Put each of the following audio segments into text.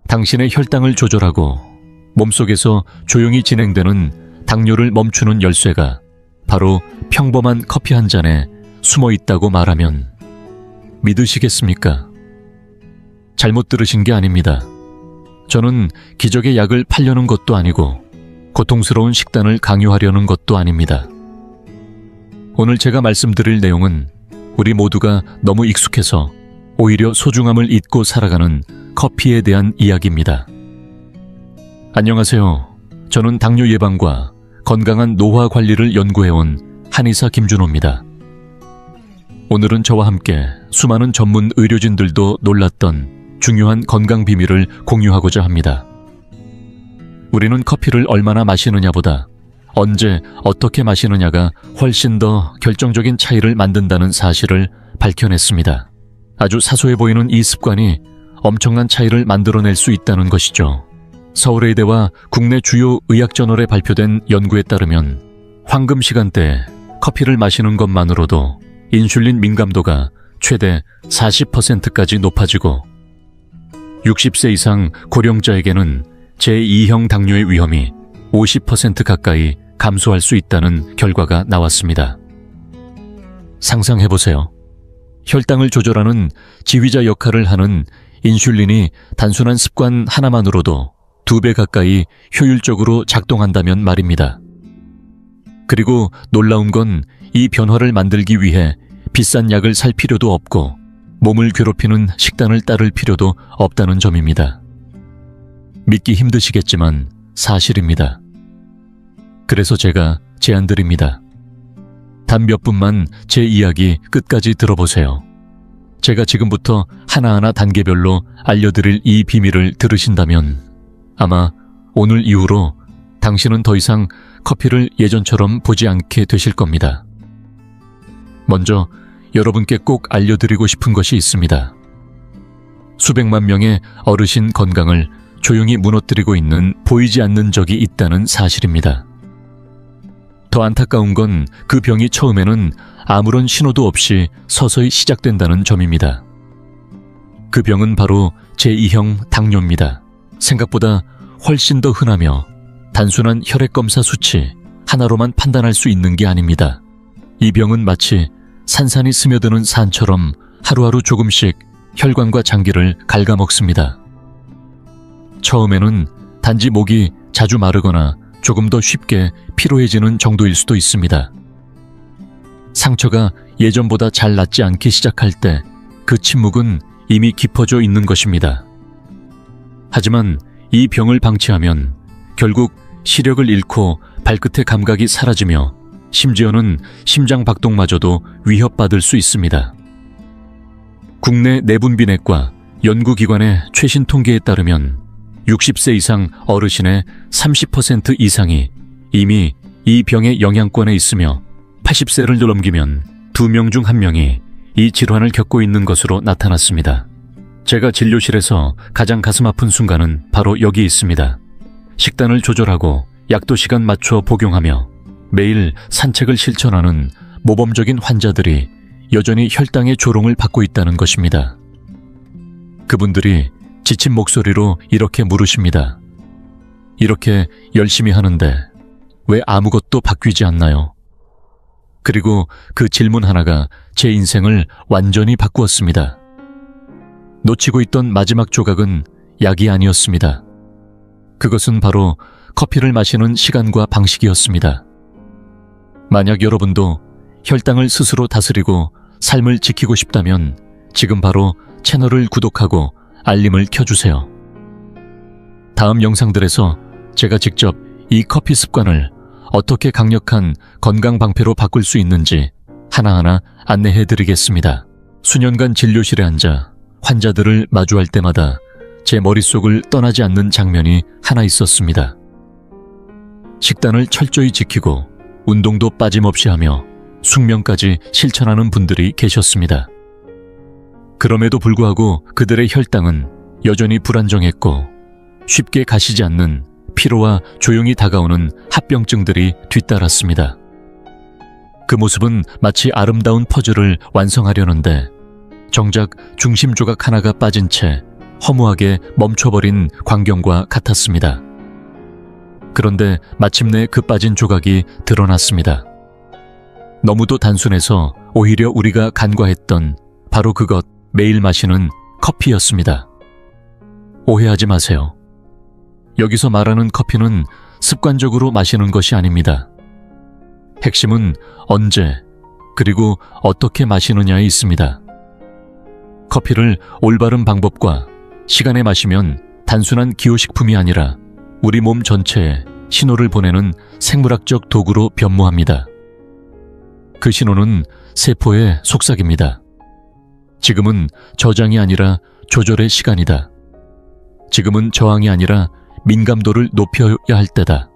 당신의 혈당을 조절하고 몸속에서 조용히 진행되는 당뇨를 멈추는 열쇠가 바로 평범한 커피 한 잔에 숨어 있다고 말하면 믿으시겠습니까? 잘못 들으신 게 아닙니다. 저는 기적의 약을 팔려는 것도 아니고 고통스러운 식단을 강요하려는 것도 아닙니다. 오늘 제가 말씀드릴 내용은 우리 모두가 너무 익숙해서 오히려 소중함을 잊고 살아가는 커피에 대한 이야기입니다. 안녕하세요. 저는 당뇨 예방과 건강한 노화 관리를 연구해온 한의사 김준호입니다. 오늘은 저와 함께 수많은 전문 의료진들도 놀랐던 중요한 건강 비밀을 공유하고자 합니다. 우리는 커피를 얼마나 마시느냐보다 언제 어떻게 마시느냐가 훨씬 더 결정적인 차이를 만든다는 사실을 밝혀냈습니다. 아주 사소해 보이는 이 습관이 엄청난 차이를 만들어낼 수 있다는 것이죠. 서울의대와 국내 주요 의학저널에 발표된 연구에 따르면 황금 시간대에 커피를 마시는 것만으로도 인슐린 민감도가 최대 40%까지 높아지고 60세 이상 고령자에게는 제2형 당뇨의 위험이 50% 가까이 감소할 수 있다는 결과가 나왔습니다. 상상해보세요. 혈당을 조절하는 지휘자 역할을 하는 인슐린이 단순한 습관 하나만으로도 2배 가까이 효율적으로 작동한다면 말입니다. 그리고 놀라운 건 이 변화를 만들기 위해 비싼 약을 살 필요도 없고 몸을 괴롭히는 식단을 따를 필요도 없다는 점입니다. 믿기 힘드시겠지만 사실입니다. 그래서 제가 제안드립니다. 단 몇 분만 제 이야기 끝까지 들어보세요. 제가 지금부터 하나하나 단계별로 알려드릴 이 비밀을 들으신다면 아마 오늘 이후로 당신은 더 이상 커피를 예전처럼 보지 않게 되실 겁니다. 먼저 여러분께 꼭 알려드리고 싶은 것이 있습니다. 수백만 명의 어르신 건강을 조용히 무너뜨리고 있는 보이지 않는 적이 있다는 사실입니다. 더 안타까운 건 그 병이 처음에는 아무런 신호도 없이 서서히 시작된다는 점입니다. 그 병은 바로 제2형 당뇨입니다. 생각보다 훨씬 더 흔하며 단순한 혈액검사 수치 하나로만 판단할 수 있는 게 아닙니다. 이 병은 마치 산산이 스며드는 산처럼 하루하루 조금씩 혈관과 장기를 갉아먹습니다. 처음에는 단지 목이 자주 마르거나 조금 더 쉽게 피로해지는 정도일 수도 있습니다. 상처가 예전보다 잘 낫지 않기 시작할 때 그 침묵은 이미 깊어져 있는 것입니다. 하지만 이 병을 방치하면 결국 시력을 잃고 발끝의 감각이 사라지며 심지어는 심장 박동마저도 위협받을 수 있습니다. 국내 내분비내과 연구기관의 최신 통계에 따르면 60세 이상 어르신의 30% 이상이 이미 이 병의 영향권에 있으며 80세를 넘기면 2명 중 1명이 이 질환을 겪고 있는 것으로 나타났습니다. 제가 진료실에서 가장 가슴 아픈 순간은 바로 여기 있습니다. 식단을 조절하고 약도 시간 맞춰 복용하며 매일 산책을 실천하는 모범적인 환자들이 여전히 혈당의 조롱을 받고 있다는 것입니다. 그분들이 지친 목소리로 이렇게 물으십니다. 이렇게 열심히 하는데 왜 아무것도 바뀌지 않나요? 그리고 그 질문 하나가 제 인생을 완전히 바꾸었습니다. 놓치고 있던 마지막 조각은 약이 아니었습니다. 그것은 바로 커피를 마시는 시간과 방식이었습니다. 만약 여러분도 혈당을 스스로 다스리고 삶을 지키고 싶다면 지금 바로 채널을 구독하고 알림을 켜주세요. 다음 영상들에서 제가 직접 이 커피 습관을 어떻게 강력한 건강 방패로 바꿀 수 있는지 하나하나 안내해드리겠습니다. 수년간 진료실에 앉아 환자들을 마주할 때마다 제 머릿속을 떠나지 않는 장면이 하나 있었습니다. 식단을 철저히 지키고 운동도 빠짐없이 하며 숙면까지 실천하는 분들이 계셨습니다. 그럼에도 불구하고 그들의 혈당은 여전히 불안정했고 쉽게 가시지 않는 피로와 조용히 다가오는 합병증들이 뒤따랐습니다. 그 모습은 마치 아름다운 퍼즐을 완성하려는데 정작 중심 조각 하나가 빠진 채 허무하게 멈춰버린 광경과 같았습니다. 그런데 마침내 그 빠진 조각이 드러났습니다. 너무도 단순해서 오히려 우리가 간과했던 바로 그것, 매일 마시는 커피였습니다. 오해하지 마세요. 여기서 말하는 커피는 습관적으로 마시는 것이 아닙니다. 핵심은 언제, 그리고 어떻게 마시느냐에 있습니다. 커피를 올바른 방법과 시간에 마시면 단순한 기호식품이 아니라 우리 몸 전체에 신호를 보내는 생물학적 도구로 변모합니다. 그 신호는 세포의 속삭입니다. 지금은 저장이 아니라 조절의 시간이다. 지금은 저항이 아니라 민감도를 높여야 할 때다.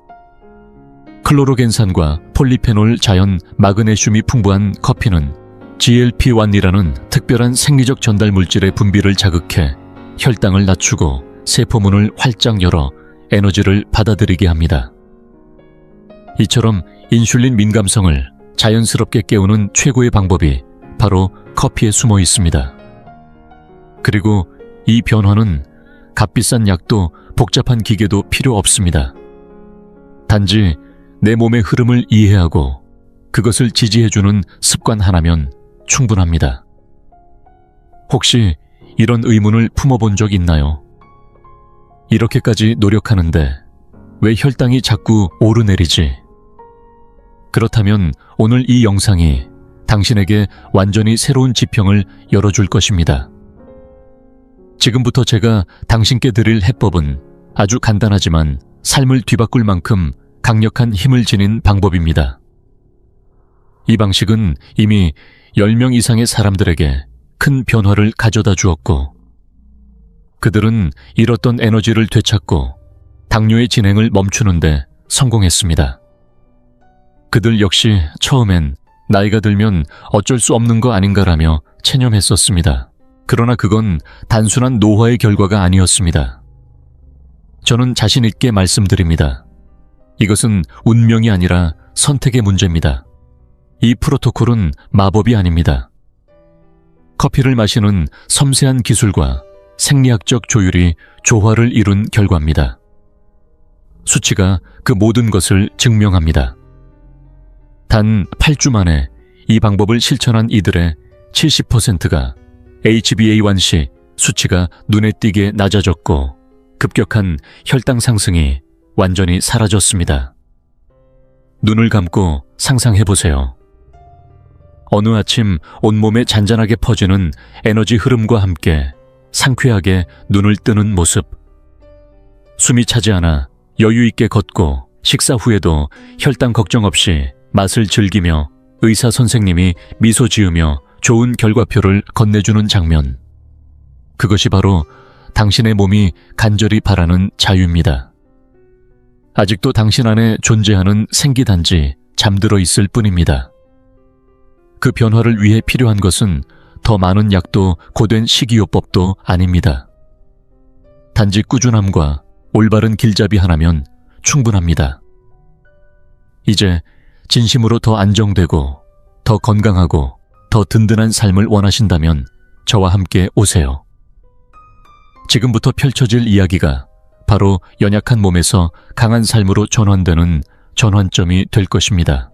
클로로겐산과 폴리페놀 자연 마그네슘이 풍부한 커피는 GLP-1이라는 특별한 생리적 전달 물질의 분비를 자극해 혈당을 낮추고 세포문을 활짝 열어 에너지를 받아들이게 합니다. 이처럼 인슐린 민감성을 자연스럽게 깨우는 최고의 방법이 바로 커피에 숨어 있습니다. 그리고 이 변화는 값비싼 약도 복잡한 기계도 필요 없습니다. 단지 내 몸의 흐름을 이해하고 그것을 지지해주는 습관 하나면 충분합니다. 혹시 이런 의문을 품어본 적 있나요? 이렇게까지 노력하는데 왜 혈당이 자꾸 오르내리지? 그렇다면 오늘 이 영상이 당신에게 완전히 새로운 지평을 열어줄 것입니다. 지금부터 제가 당신께 드릴 해법은 아주 간단하지만 삶을 뒤바꿀 만큼 강력한 힘을 지닌 방법입니다. 이 방식은 이미 10명 이상의 사람들에게 큰 변화를 가져다 주었고, 그들은 잃었던 에너지를 되찾고 당뇨의 진행을 멈추는데 성공했습니다. 그들 역시 처음엔 나이가 들면 어쩔 수 없는 거 아닌가라며 체념했었습니다. 그러나 그건 단순한 노화의 결과가 아니었습니다. 저는 자신 있게 말씀드립니다. 이것은 운명이 아니라 선택의 문제입니다. 이 프로토콜은 마법이 아닙니다. 커피를 마시는 섬세한 기술과 생리학적 조율이 조화를 이룬 결과입니다. 수치가 그 모든 것을 증명합니다. 단 8주 만에 이 방법을 실천한 이들의 70%가 HbA1c 수치가 눈에 띄게 낮아졌고 급격한 혈당 상승이 완전히 사라졌습니다. 눈을 감고 상상해보세요. 어느 아침 온몸에 잔잔하게 퍼지는 에너지 흐름과 함께 상쾌하게 눈을 뜨는 모습. 숨이 차지 않아 여유 있게 걷고 식사 후에도 혈당 걱정 없이 맛을 즐기며 의사 선생님이 미소 지으며 좋은 결과표를 건네주는 장면. 그것이 바로 당신의 몸이 간절히 바라는 자유입니다. 아직도 당신 안에 존재하는 생기단지 잠들어 있을 뿐입니다. 그 변화를 위해 필요한 것은 더 많은 약도 고된 식이요법도 아닙니다. 단지 꾸준함과 올바른 길잡이 하나면 충분합니다. 이제 진심으로 더 안정되고 더 건강하고 더 든든한 삶을 원하신다면 저와 함께 오세요. 지금부터 펼쳐질 이야기가 바로 연약한 몸에서 강한 삶으로 전환되는 전환점이 될 것입니다.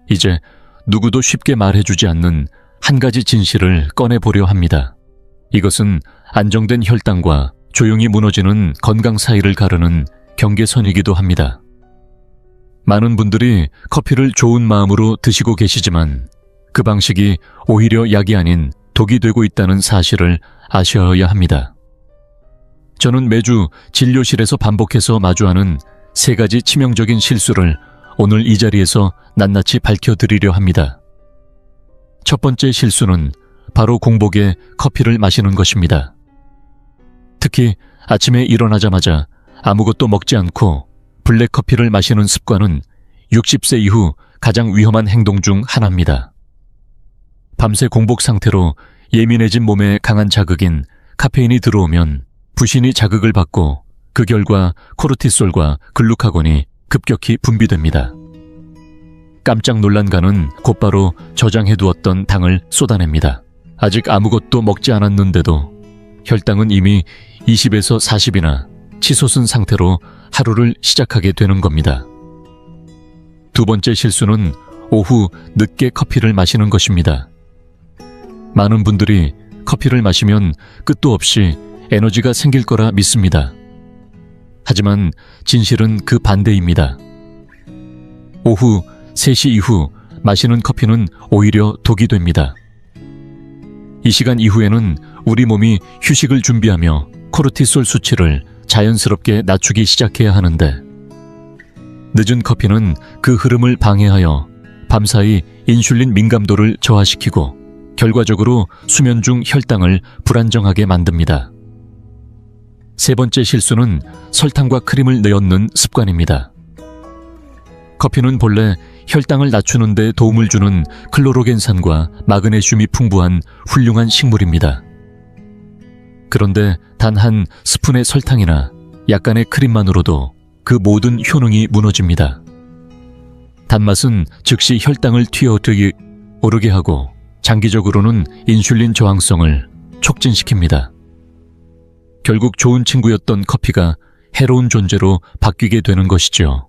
이제 누구도 쉽게 말해주지 않는 한 가지 진실을 꺼내보려 합니다. 이것은 안정된 혈당과 조용히 무너지는 건강 사이를 가르는 경계선이기도 합니다. 많은 분들이 커피를 좋은 마음으로 드시고 계시지만 그 방식이 오히려 약이 아닌 독이 되고 있다는 사실을 아셔야 합니다. 저는 매주 진료실에서 반복해서 마주하는 3가지 치명적인 실수를 오늘 이 자리에서 낱낱이 밝혀드리려 합니다. 첫 번째 실수는 바로 공복에 커피를 마시는 것입니다. 특히 아침에 일어나자마자 아무것도 먹지 않고 블랙커피를 마시는 습관은 60세 이후 가장 위험한 행동 중 하나입니다. 밤새 공복 상태로 예민해진 몸에 강한 자극인 카페인이 들어오면 부신이 자극을 받고 그 결과 코르티솔과 글루카곤이 급격히 분비됩니다. 깜짝 놀란 간은 곧바로 저장해두었던 당을 쏟아냅니다. 아직 아무것도 먹지 않았는데도 혈당은 이미 20에서 40이나 치솟은 상태로 하루를 시작하게 되는 겁니다. 두 번째 실수는 오후 늦게 커피를 마시는 것입니다. 많은 분들이 커피를 마시면 끝도 없이 에너지가 생길 거라 믿습니다. 하지만 진실은 그 반대입니다. 오후 3시 이후 마시는 커피는 오히려 독이 됩니다. 이 시간 이후에는 우리 몸이 휴식을 준비하며 코르티솔 수치를 자연스럽게 낮추기 시작해야 하는데, 늦은 커피는 그 흐름을 방해하여 밤사이 인슐린 민감도를 저하시키고 결과적으로 수면 중 혈당을 불안정하게 만듭니다. 세 번째 실수는 설탕과 크림을 내얹는 습관입니다. 커피는 본래 혈당을 낮추는 데 도움을 주는 클로로겐산과 마그네슘이 풍부한 훌륭한 식물입니다. 그런데 단 한 스푼의 설탕이나 약간의 크림만으로도 그 모든 효능이 무너집니다. 단맛은 즉시 혈당을 오르게 하고 장기적으로는 인슐린 저항성을 촉진시킵니다. 결국 좋은 친구였던 커피가 해로운 존재로 바뀌게 되는 것이죠.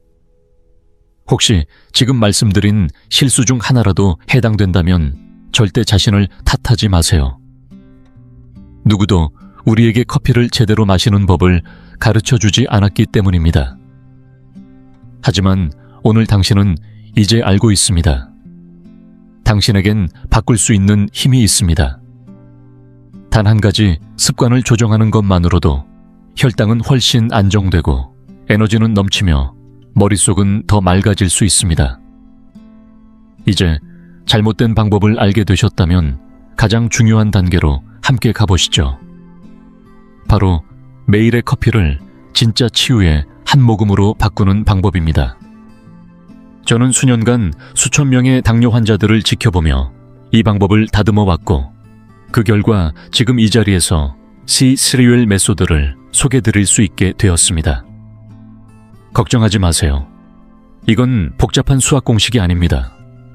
혹시 지금 말씀드린 실수 중 하나라도 해당된다면 절대 자신을 탓하지 마세요. 누구도 우리에게 커피를 제대로 마시는 법을 가르쳐주지 않았기 때문입니다. 하지만 오늘 당신은 이제 알고 있습니다. 당신에겐 바꿀 수 있는 힘이 있습니다. 단 한 가지 습관을 조정하는 것만으로도 혈당은 훨씬 안정되고 에너지는 넘치며 머릿속은 더 맑아질 수 있습니다. 이제 잘못된 방법을 알게 되셨다면 가장 중요한 단계로 함께 가보시죠. 바로 매일의 커피를 진짜 치유의 한 모금으로 바꾸는 방법입니다. 저는 수년간 수천 명의 당뇨 환자들을 지켜보며 이 방법을 다듬어 왔고, 그 결과 지금 이 자리에서 C3웰 메소드를 소개드릴 수 있게 되었습니다. 걱정하지 마세요. 이건 복잡한 수학 공식이 아닙니다.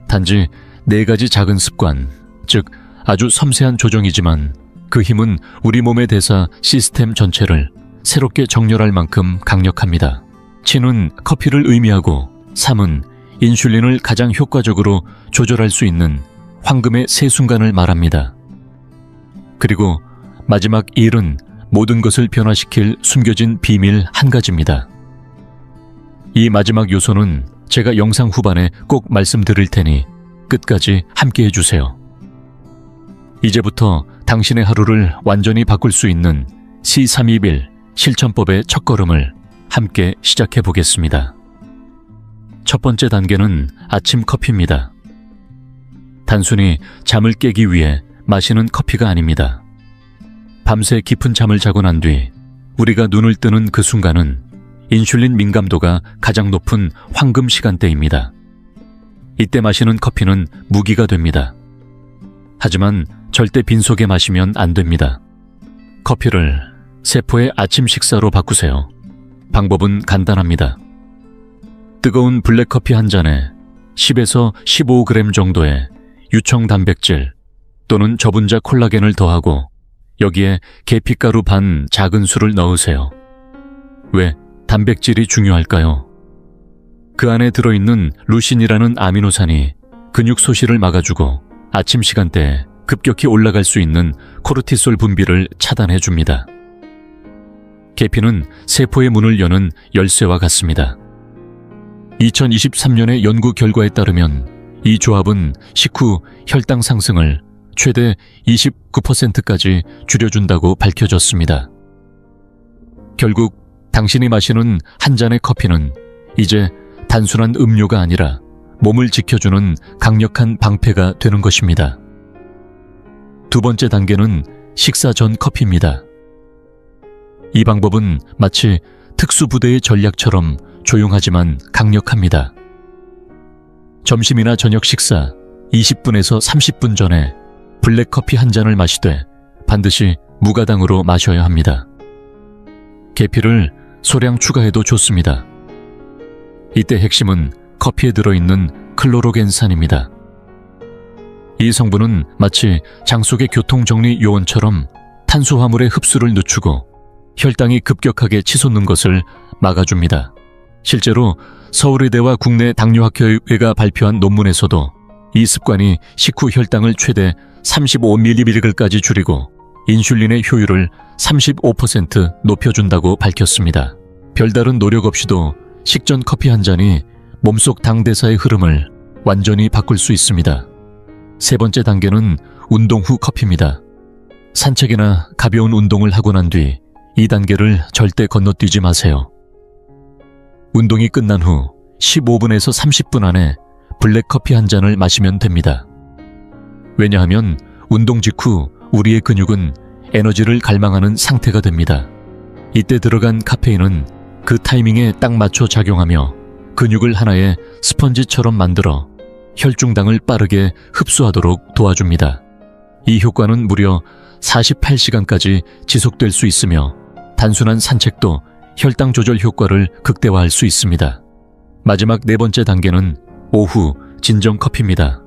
단지 4가지 작은 습관, 즉 아주 섬세한 조정이지만 그 힘은 우리 몸의 대사 시스템 전체를 새롭게 정렬할 만큼 강력합니다. 치는 커피를 의미하고 3은 인슐린을 가장 효과적으로 조절할 수 있는 황금의 세 순간을 말합니다. 그리고 마지막 1은 모든 것을 변화시킬 숨겨진 비밀 한 가지입니다. 이 마지막 요소는 제가 영상 후반에 꼭 말씀드릴 테니 끝까지 함께 해주세요. 이제부터 당신의 하루를 완전히 바꿀 수 있는 C321 실천법의 첫걸음을 함께 시작해 보겠습니다. 첫 번째 단계는 아침 커피입니다. 단순히 잠을 깨기 위해 마시는 커피가 아닙니다. 밤새 깊은 잠을 자고 난 뒤 우리가 눈을 뜨는 그 순간은 인슐린 민감도가 가장 높은 황금 시간대입니다. 이때 마시는 커피는 무기가 됩니다. 하지만 절대 빈속에 마시면 안 됩니다. 커피를 세포의 아침 식사로 바꾸세요. 방법은 간단합니다. 뜨거운 블랙커피 한 잔에 10에서 15g 정도의 유청 단백질 또는 저분자 콜라겐을 더하고 여기에 계피가루 반 작은 술을 넣으세요. 왜 단백질이 중요할까요? 그 안에 들어있는 루신이라는 아미노산이 근육 소실을 막아주고 아침 시간대에 급격히 올라갈 수 있는 코르티솔 분비를 차단해줍니다. 계피는 세포의 문을 여는 열쇠와 같습니다. 2023년의 연구 결과에 따르면 이 조합은 식후 혈당 상승을 최대 29%까지 줄여준다고 밝혀졌습니다. 결국 당신이 마시는 한 잔의 커피는 이제 단순한 음료가 아니라 몸을 지켜주는 강력한 방패가 되는 것입니다. 두 번째 단계는 식사 전 커피입니다. 이 방법은 마치 특수부대의 전략처럼 조용하지만 강력합니다. 점심이나 저녁 식사 20분에서 30분 전에 블랙커피 한 잔을 마시되 반드시 무가당으로 마셔야 합니다. 계피를 소량 추가해도 좋습니다. 이때 핵심은 커피에 들어있는 클로로겐산입니다. 이 성분은 마치 장 속의 교통정리 요원처럼 탄수화물의 흡수를 늦추고 혈당이 급격하게 치솟는 것을 막아줍니다. 실제로 서울의대와 국내 당뇨학회가 발표한 논문에서도 이 습관이 식후 혈당을 최대 35mg까지 줄이고 인슐린의 효율을 35% 높여준다고 밝혔습니다. 별다른 노력 없이도 식전 커피 한 잔이 몸속 당대사의 흐름을 완전히 바꿀 수 있습니다. 세 번째 단계는 운동 후 커피입니다. 산책이나 가벼운 운동을 하고 난 뒤 이 단계를 절대 건너뛰지 마세요. 운동이 끝난 후 15분에서 30분 안에 블랙커피 한 잔을 마시면 됩니다. 왜냐하면 운동 직후 우리의 근육은 에너지를 갈망하는 상태가 됩니다. 이때 들어간 카페인은 그 타이밍에 딱 맞춰 작용하며 근육을 하나의 스펀지처럼 만들어 혈중당을 빠르게 흡수하도록 도와줍니다. 이 효과는 무려 48시간까지 지속될 수 있으며 단순한 산책도 혈당 조절 효과를 극대화할 수 있습니다. 마지막 네 번째 단계는 오후 진정 커피입니다.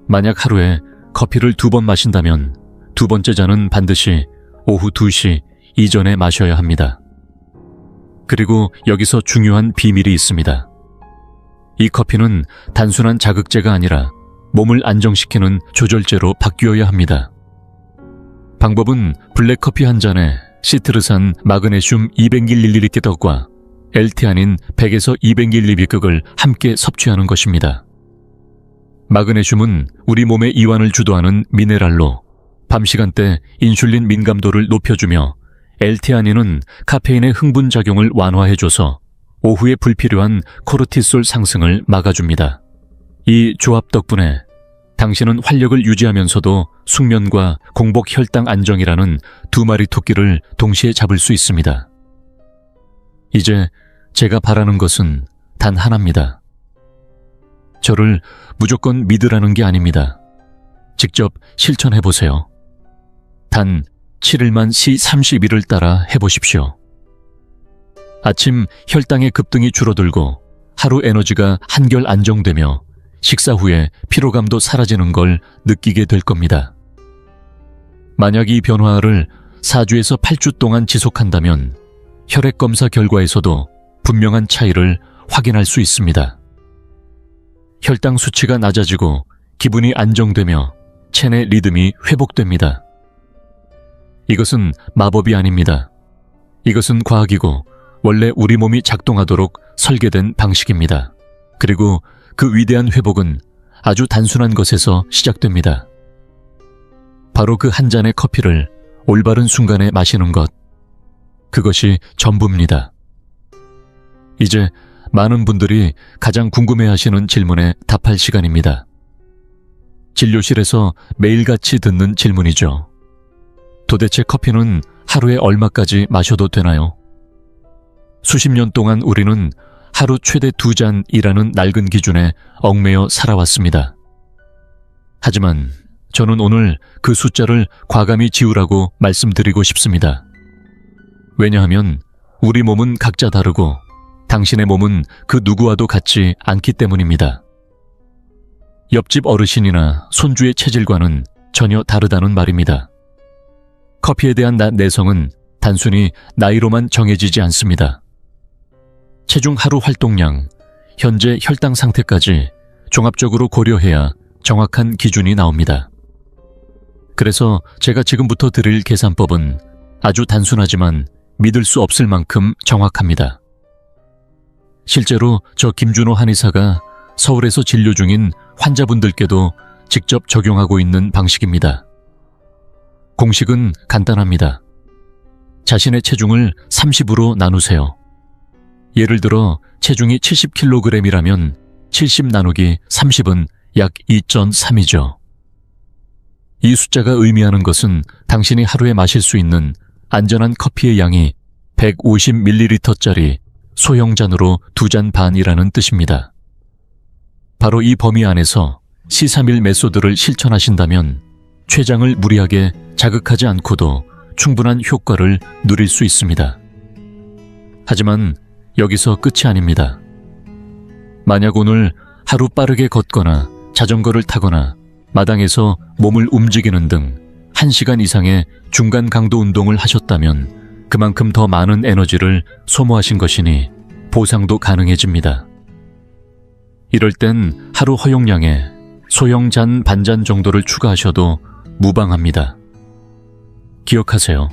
만약 하루에 커피를 2번 마신다면 두 번째 잔은 반드시 오후 2시 이전에 마셔야 합니다. 그리고 여기서 중요한 비밀이 있습니다. 이 커피는 단순한 자극제가 아니라 몸을 안정시키는 조절제로 바뀌어야 합니다. 방법은 블랙커피 한 잔에 시트르산 마그네슘 200ml과 L티아닌 100에서 200ml극을 함께 섭취하는 것입니다. 마그네슘은 우리 몸의 이완을 주도하는 미네랄로 밤 시간대 인슐린 민감도를 높여주며 L티아닌은 카페인의 흥분 작용을 완화해줘서 오후에 불필요한 코르티솔 상승을 막아줍니다. 이 조합 덕분에 당신은 활력을 유지하면서도 숙면과 공복 혈당 안정이라는 두 마리 토끼를 동시에 잡을 수 있습니다. 이제 제가 바라는 것은 단 하나입니다. 저를 무조건 믿으라는 게 아닙니다. 직접 실천해보세요. 단 7일만 C31을 따라 해보십시오. 아침 혈당의 급등이 줄어들고 하루 에너지가 한결 안정되며 식사 후에 피로감도 사라지는 걸 느끼게 될 겁니다. 만약 이 변화를 4주에서 8주 동안 지속한다면 혈액 검사 결과에서도 분명한 차이를 확인할 수 있습니다. 혈당 수치가 낮아지고 기분이 안정되며 체내 리듬이 회복됩니다. 이것은 마법이 아닙니다. 이것은 과학이고 원래 우리 몸이 작동하도록 설계된 방식입니다. 그리고 그 위대한 회복은 아주 단순한 것에서 시작됩니다. 바로 그 한 잔의 커피를 올바른 순간에 마시는 것. 그것이 전부입니다. 이제 많은 분들이 가장 궁금해하시는 질문에 답할 시간입니다. 진료실에서 매일같이 듣는 질문이죠. 도대체 커피는 하루에 얼마까지 마셔도 되나요? 수십 년 동안 우리는 하루 최대 2잔이라는 낡은 기준에 얽매여 살아왔습니다. 하지만 저는 오늘 그 숫자를 과감히 지우라고 말씀드리고 싶습니다. 왜냐하면 우리 몸은 각자 다르고 당신의 몸은 그 누구와도 같지 않기 때문입니다. 옆집 어르신이나 손주의 체질과는 전혀 다르다는 말입니다. 커피에 대한 내성은 단순히 나이로만 정해지지 않습니다. 체중 하루 활동량, 현재 혈당 상태까지 종합적으로 고려해야 정확한 기준이 나옵니다. 그래서 제가 지금부터 드릴 계산법은 아주 단순하지만 믿을 수 없을 만큼 정확합니다. 실제로 저 김준호 한의사가 서울에서 진료 중인 환자분들께도 직접 적용하고 있는 방식입니다. 공식은 간단합니다. 자신의 체중을 30으로 나누세요. 예를 들어 체중이 70kg이라면 70 나누기 30은 약 2.3이죠. 이 숫자가 의미하는 것은 당신이 하루에 마실 수 있는 안전한 커피의 양이 150ml짜리 소형 잔으로 2잔 반이라는 뜻입니다. 바로 이 범위 안에서 C31 메소드를 실천하신다면 췌장을 무리하게 자극하지 않고도 충분한 효과를 누릴 수 있습니다. 하지만 여기서 끝이 아닙니다. 만약 오늘 하루 빠르게 걷거나 자전거를 타거나 마당에서 몸을 움직이는 등 1시간 이상의 중간 강도 운동을 하셨다면 그만큼 더 많은 에너지를 소모하신 것이니 보상도 가능해집니다. 이럴 땐 하루 허용량에 소형 잔 반잔 정도를 추가하셔도 무방합니다. 기억하세요.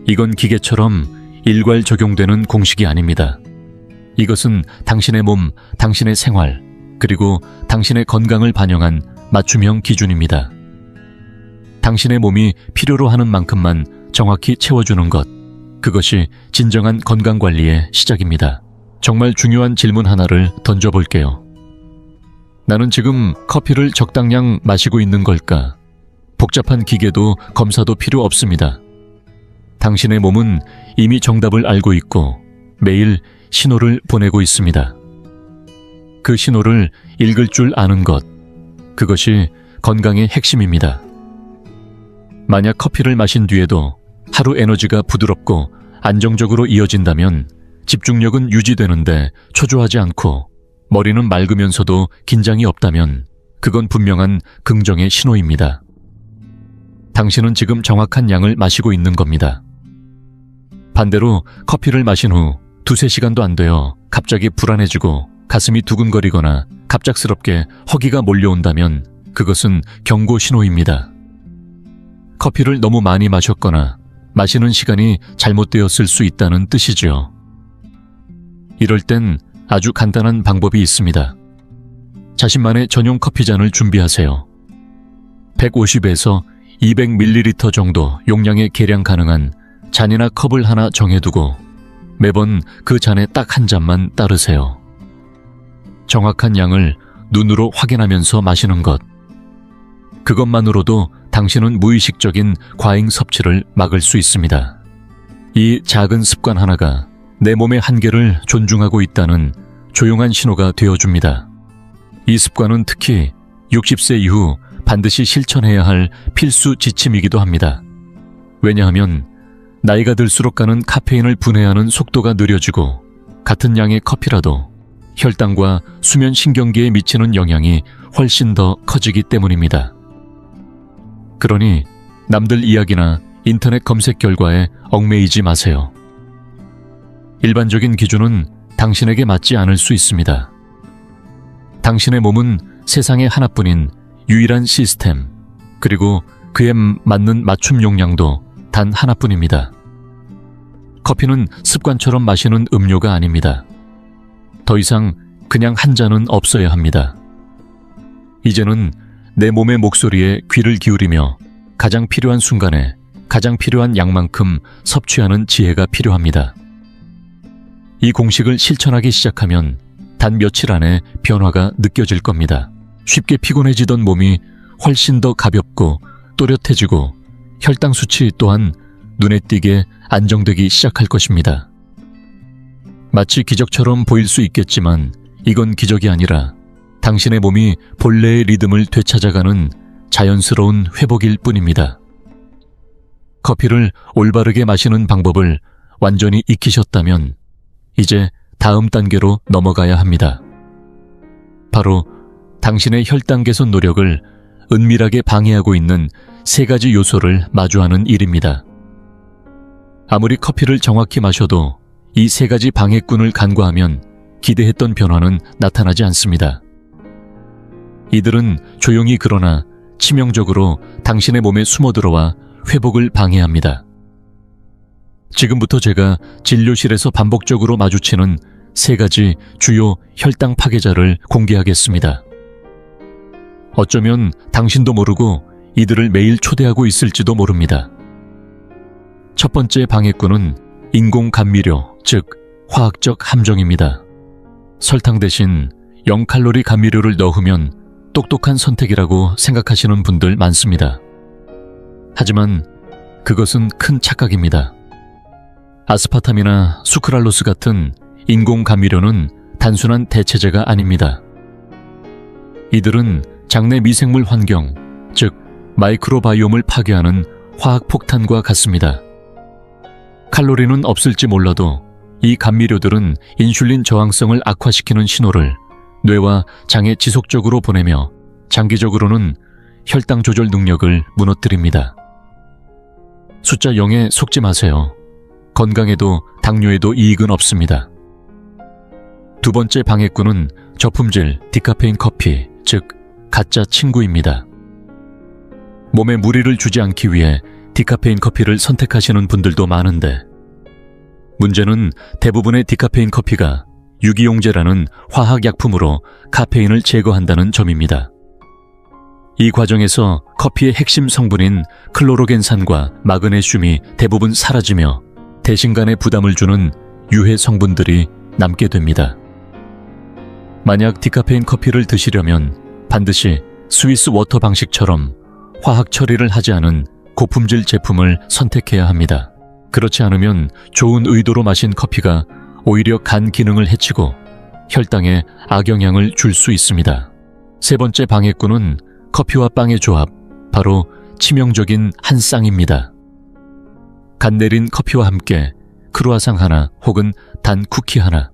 이건 기계처럼 일괄 적용되는 공식이 아닙니다. 이것은 당신의 몸, 당신의 생활, 그리고 당신의 건강을 반영한 맞춤형 기준입니다. 당신의 몸이 필요로 하는 만큼만 정확히 채워주는 것, 그것이 진정한 건강관리의 시작입니다. 정말 중요한 질문 하나를 던져볼게요. 나는 지금 커피를 적당량 마시고 있는 걸까? 복잡한 기계도 검사도 필요 없습니다. 당신의 몸은 이미 정답을 알고 있고 매일 신호를 보내고 있습니다. 그 신호를 읽을 줄 아는 것, 그것이 건강의 핵심입니다. 만약 커피를 마신 뒤에도 하루 에너지가 부드럽고 안정적으로 이어진다면 집중력은 유지되는데 초조하지 않고 머리는 맑으면서도 긴장이 없다면 그건 분명한 긍정의 신호입니다. 당신은 지금 정확한 양을 마시고 있는 겁니다. 반대로 커피를 마신 후 2-3시간도 안 되어 갑자기 불안해지고 가슴이 두근거리거나 갑작스럽게 허기가 몰려온다면 그것은 경고 신호입니다. 커피를 너무 많이 마셨거나 마시는 시간이 잘못되었을 수 있다는 뜻이죠. 이럴 땐 아주 간단한 방법이 있습니다. 자신만의 전용 커피잔을 준비하세요. 150에서 200ml 정도 용량의 계량 가능한 잔이나 컵을 하나 정해두고 매번 그 잔에 딱 한 잔만 따르세요. 정확한 양을 눈으로 확인하면서 마시는 것. 그것만으로도 당신은 무의식적인 과잉 섭취를 막을 수 있습니다. 이 작은 습관 하나가 내 몸의 한계를 존중하고 있다는 조용한 신호가 되어줍니다. 이 습관은 특히 60세 이후 반드시 실천해야 할 필수 지침이기도 합니다. 왜냐하면 나이가 들수록 가는 카페인을 분해하는 속도가 느려지고 같은 양의 커피라도 혈당과 수면 신경계에 미치는 영향이 훨씬 더 커지기 때문입니다. 그러니 남들 이야기나 인터넷 검색 결과에 얽매이지 마세요. 일반적인 기준은 당신에게 맞지 않을 수 있습니다. 당신의 몸은 세상에 하나뿐인 유일한 시스템, 그리고 그에 맞는 맞춤 용량도 단 하나뿐입니다. 커피는 습관처럼 마시는 음료가 아닙니다. 더 이상 그냥 한 잔은 없어야 합니다. 이제는 내 몸의 목소리에 귀를 기울이며 가장 필요한 순간에 가장 필요한 양만큼 섭취하는 지혜가 필요합니다. 이 공식을 실천하기 시작하면 단 며칠 안에 변화가 느껴질 겁니다. 쉽게 피곤해지던 몸이 훨씬 더 가볍고 또렷해지고 혈당 수치 또한 눈에 띄게 안정되기 시작할 것입니다. 마치 기적처럼 보일 수 있겠지만 이건 기적이 아니라 당신의 몸이 본래의 리듬을 되찾아가는 자연스러운 회복일 뿐입니다. 커피를 올바르게 마시는 방법을 완전히 익히셨다면 이제 다음 단계로 넘어가야 합니다. 바로 당신의 혈당 개선 노력을 은밀하게 방해하고 있는 3가지 요소를 마주하는 일입니다. 아무리 커피를 정확히 마셔도 이 3가지 방해꾼을 간과하면 기대했던 변화는 나타나지 않습니다. 이들은 조용히 그러나 치명적으로 당신의 몸에 숨어들어와 회복을 방해합니다. 지금부터 제가 진료실에서 반복적으로 마주치는 3가지 주요 혈당 파괴자를 공개하겠습니다. 어쩌면 당신도 모르고 이들을 매일 초대하고 있을지도 모릅니다. 첫 번째 방해꾼은 인공감미료, 즉 화학적 함정입니다. 설탕 대신 0칼로리 감미료를 넣으면 똑똑한 선택이라고 생각하시는 분들 많습니다. 하지만 그것은 큰 착각입니다. 아스파탐이나 수크랄로스 같은 인공감미료는 단순한 대체제가 아닙니다. 이들은 장내 미생물 환경, 즉 마이크로바이옴을 파괴하는 화학폭탄과 같습니다. 칼로리는 없을지 몰라도 이 감미료들은 인슐린 저항성을 악화시키는 신호를 뇌와 장에 지속적으로 보내며 장기적으로는 혈당 조절 능력을 무너뜨립니다. 숫자 0에 속지 마세요. 건강에도 당뇨에도 이익은 없습니다. 두 번째 방해꾼은 저품질 디카페인 커피, 즉 가짜 친구입니다. 몸에 무리를 주지 않기 위해 디카페인 커피를 선택하시는 분들도 많은데, 문제는 대부분의 디카페인 커피가 유기용제라는 화학약품으로 카페인을 제거한다는 점입니다. 이 과정에서 커피의 핵심 성분인 클로로겐산과 마그네슘이 대부분 사라지며 대신간에 부담을 주는 유해 성분들이 남게 됩니다. 만약 디카페인 커피를 드시려면 반드시 스위스 워터 방식처럼 화학 처리를 하지 않은 고품질 제품을 선택해야 합니다. 그렇지 않으면 좋은 의도로 마신 커피가 오히려 간 기능을 해치고 혈당에 악영향을 줄 수 있습니다. 세 번째 방해꾼은 커피와 빵의 조합, 바로 치명적인 한 쌍입니다. 간 내린 커피와 함께 크루아상 하나 혹은 단 쿠키 하나.